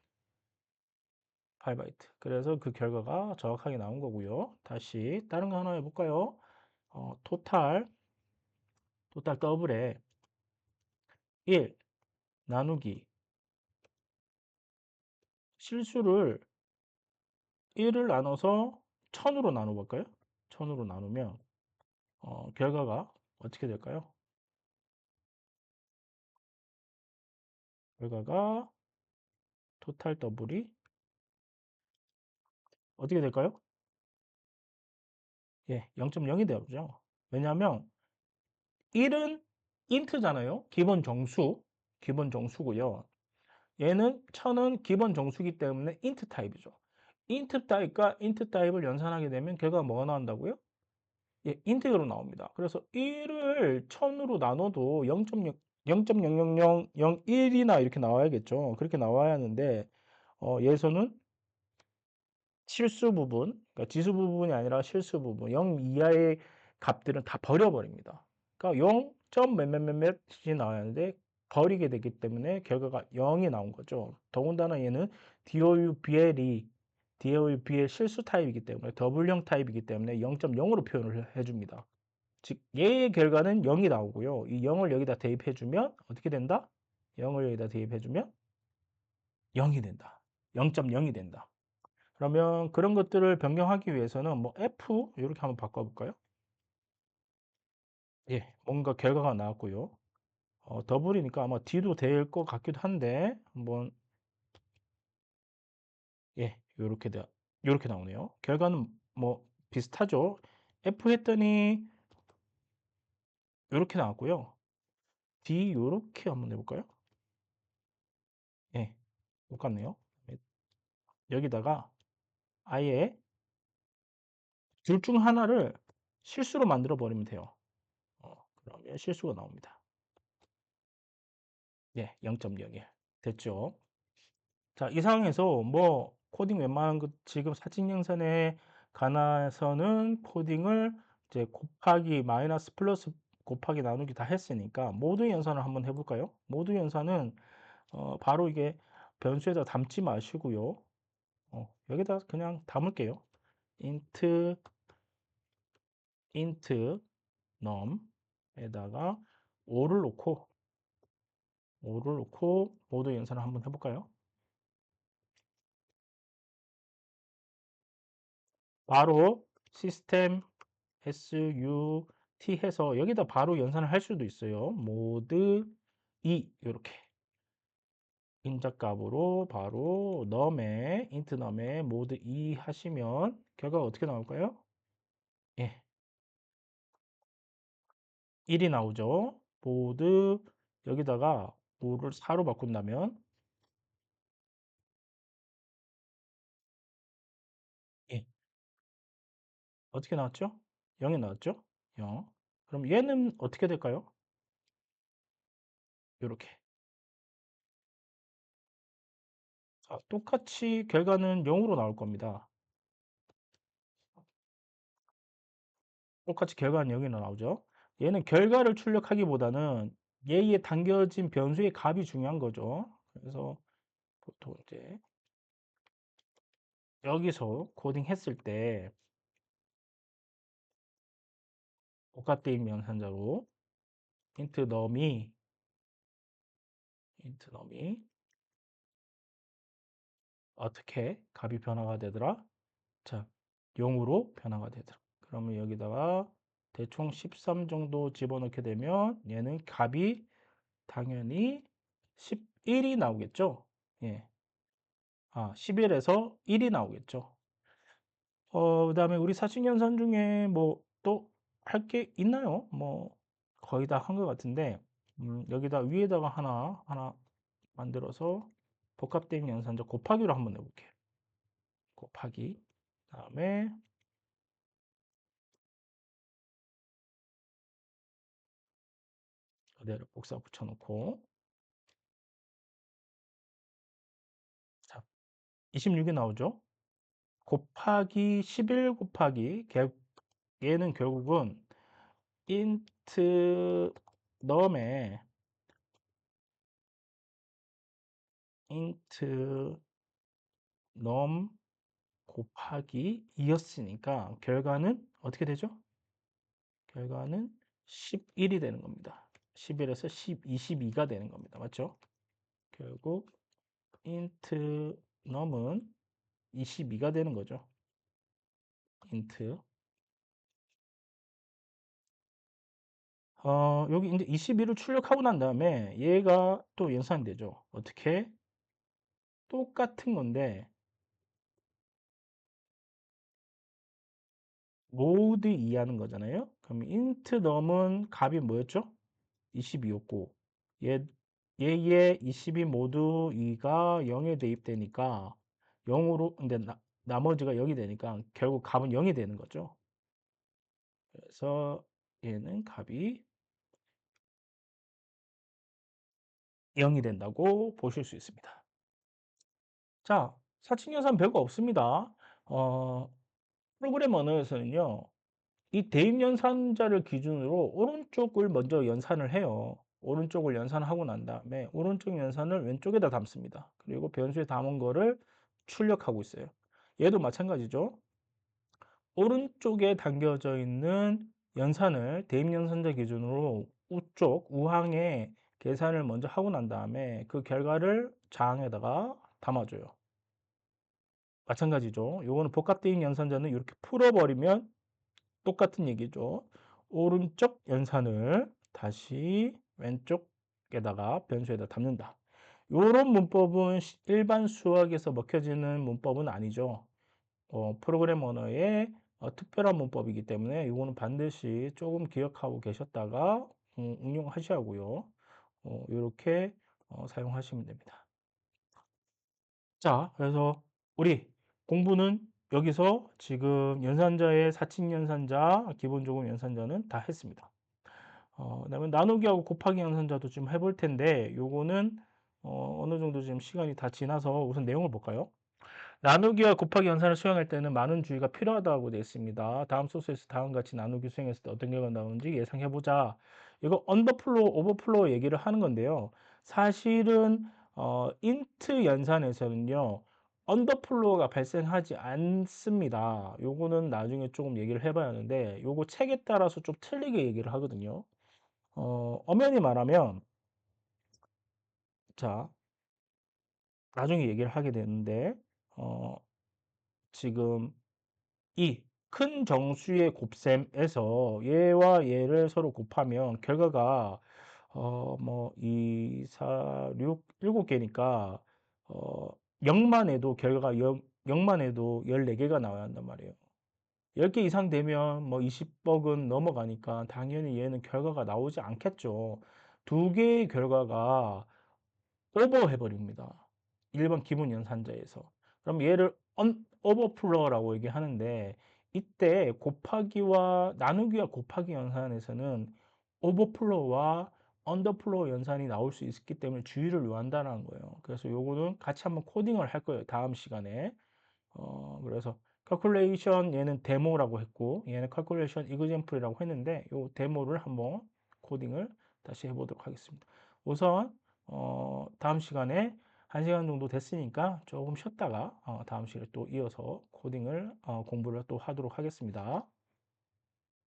8바이트. 그래서 그 결과가 정확하게 나온 거고요. 다시 다른 거 하나 해볼까요? 토탈 더블에 1 나누기 실수를 1을 나눠서 1000으로 나눠볼까요? 1000으로 나누면 결과가 어떻게 될까요? 결과가 토탈 더블이 어떻게 될까요? 예, 0.0이 되죠. 왜냐하면 1은 int잖아요. 기본 정수. 기본 정수고요. 얘는 1000은 기본 정수기 때문에 int 타입이죠. int 타입과 int 타입을 연산하게 되면 결과가 뭐가 나온다고요? 예, 인teg으로 나옵니다. 그래서 1을 1000으로 나눠도 0.0, 0.00001이나 이렇게 나와야겠죠. 그렇게 나와야 하는데 얘에서는 실수 부분, 그러니까 지수 부분이 아니라 실수 부분, 0 이하의 값들은 다 버려버립니다. 그러니까 0. 몇몇몇몇이 나와야 하는데 버리게 되기 때문에 결과가 0이 나온 거죠. 더군다나 얘는 DOUBL이 DOUBL 실수 타입이기 때문에 더블형 타입이기 때문에 0.0으로 표현을 해줍니다. 즉 얘의 결과는 0이 나오고요. 이 0을 여기다 대입해주면 어떻게 된다? 0을 여기다 대입해주면 0이 된다. 0.0이 된다. 그러면 그런 것들을 변경하기 위해서는 뭐 F 이렇게 한번 바꿔볼까요? 예, 뭔가 결과가 나왔고요. 더블이니까 아마 D도 될 것 같기도 한데 한번 예, 요렇게 나오네요. 결과는 뭐 비슷하죠. F 했더니 요렇게 나왔고요. D 요렇게 한번 해볼까요? 예, 똑같네요. 여기다가 아예 둘 중 하나를 실수로 만들어 버리면 돼요. 그러면 실수가 나옵니다. 예, 0.01 됐죠. 자, 이 상황에서 뭐 코딩 웬만한 것 지금 사진 영상에 관해서는 코딩을 이제 곱하기 마이너스 플러스 곱하기 나누기 다 했으니까 모드 연산을 한번 해볼까요? 모드 연산은 바로 이게 변수에다 담지 마시고요. 여기다 그냥 담을게요. int num에다가 5를 놓고 모드 연산을 한번 해볼까요? 바로 시스템 SUT 해서 여기다 바로 연산을 할 수도 있어요. 모드 2 이렇게 인자값으로 바로 num에 int num에 모드 2 하시면 결과가 어떻게 나올까요? 예, 1이 나오죠. 모드 여기다가 5를 4로 바꾼다면 예, 어떻게 나왔죠? 0이 나왔죠? 0. 그럼 얘는 어떻게 될까요? 이렇게. 똑같이 결과는 0으로 나올 겁니다. 똑같이 결과는 0이 나오죠. 얘는 결과를 출력하기보다는 얘에 담겨진 변수의 값이 중요한 거죠. 그래서 보통 이제 여기서 코딩 했을 때 복합대입 연산자로 int num이 어떻게 값이 변화가 되더라? 자, 0으로 변화가 되더라. 그러면 여기다가 대충 13 정도 집어넣게 되면 얘는 값이 당연히 11이 나오겠죠. 예. 11에서 1이 나오겠죠. 그다음에 우리 사칙연산 중에 뭐 또 할 게 있나요? 뭐 거의 다 한 것 같은데 여기다 위에다가 하나 만들어서 복합대입 연산자 곱하기로 한번 해볼게요. 곱하기. 그다음에 그대로 복사 붙여놓고 자, 26이 나오죠. 곱하기 11 곱하기 얘는 결국은 int num에 int num 곱하기 2였으니까 결과는 어떻게 되죠? 결과는 11이 되는 겁니다. 11에서 22가 되는 겁니다. 맞죠? 결국 int num은 22가 되는 거죠. int 여기 이제 22를 출력하고 난 다음에 얘가 또 연산되죠. 어떻게? 똑같은 건데 모두 이해하는 거잖아요. 그럼 int num은 값이 뭐였죠? 22였고 얘의 22 모두 2가 0에 대입되니까 0으로 근데 나머지가 0이 되니까 결국 값은 0이 되는 거죠. 그래서 얘는 값이 0이 된다고 보실 수 있습니다. 자, 사칙연산 별거 없습니다. 어, 프로그램 언어에서는요. 이 대입 연산자를 기준으로 오른쪽을 먼저 연산을 해요. 오른쪽을 연산하고 난 다음에 오른쪽 연산을 왼쪽에다 담습니다. 그리고 변수에 담은 거를 출력하고 있어요. 얘도 마찬가지죠. 오른쪽에 담겨져 있는 연산을 대입 연산자 기준으로 우쪽 우항에 계산을 먼저 하고 난 다음에 그 결과를 좌항에다가 담아줘요. 마찬가지죠. 요거는 복합 대입 연산자는 이렇게 풀어버리면 똑같은 얘기죠. 오른쪽 연산을 다시 왼쪽에다가 변수에다 담는다. 이런 문법은 일반 수학에서 먹혀지는 문법은 아니죠. 프로그램 언어의 특별한 문법이기 때문에 이거는 반드시 조금 기억하고 계셨다가 응용하셔야고요. 이렇게 사용하시면 됩니다. 자, 그래서 우리 공부는 여기서 지금 연산자의 사칙 연산자, 기본적으로 연산자는 다 했습니다. 그다음에 나누기하고 곱하기 연산자도 좀 해볼 텐데 요거는 어느 정도 지금 시간이 다 지나서 우선 내용을 볼까요? 나누기와 곱하기 연산을 수행할 때는 많은 주의가 필요하다고 되어 있습니다. 다음 소스에서 다음과 같이 나누기 수행했을 때 어떤 결과가 나오는지 예상해보자. 이거 언더플로우, 오버플로우 얘기를 하는 건데요. 사실은 인트 연산에서는요. 언더플로우가 발생하지 않습니다. 요거는 나중에 조금 얘기를 해봐야 하는데 요거 책에 따라서 좀 틀리게 얘기를 하거든요. 엄연히 말하면 자 나중에 얘기를 하게 되는데 어, 지금 이 큰 정수의 곱셈에서 얘와 얘를 서로 곱하면 결과가 뭐 2, 4, 6, 7개니까 0만 해도 결과가 0만 해도 14개가 나와야 한단 말이에요. 10개 이상 되면 뭐 20억은 넘어가니까 당연히 얘는 결과가 나오지 않겠죠. 두 개의 결과가 오버해버립니다. 일반 기본 연산자에서. 그럼 얘를 오버플로어라고 얘기하는데 이때 곱하기와 나누기와 곱하기 연산에서는 오버플로어와 언더플로어 연산이 나올 수 있기 때문에 주의를 요한다는 거예요. 그래서 요거는 같이 한번 코딩을 할 거예요. 다음 시간에. 그래서 calculation 얘는 데모라고 했고 얘는 calculation example이라고 했는데 요 데모를 한번 코딩을 다시 해보도록 하겠습니다. 우선 다음 시간에 1시간 정도 됐으니까 조금 쉬었다가 다음 시간에 또 이어서 코딩을 공부를 또 하도록 하겠습니다.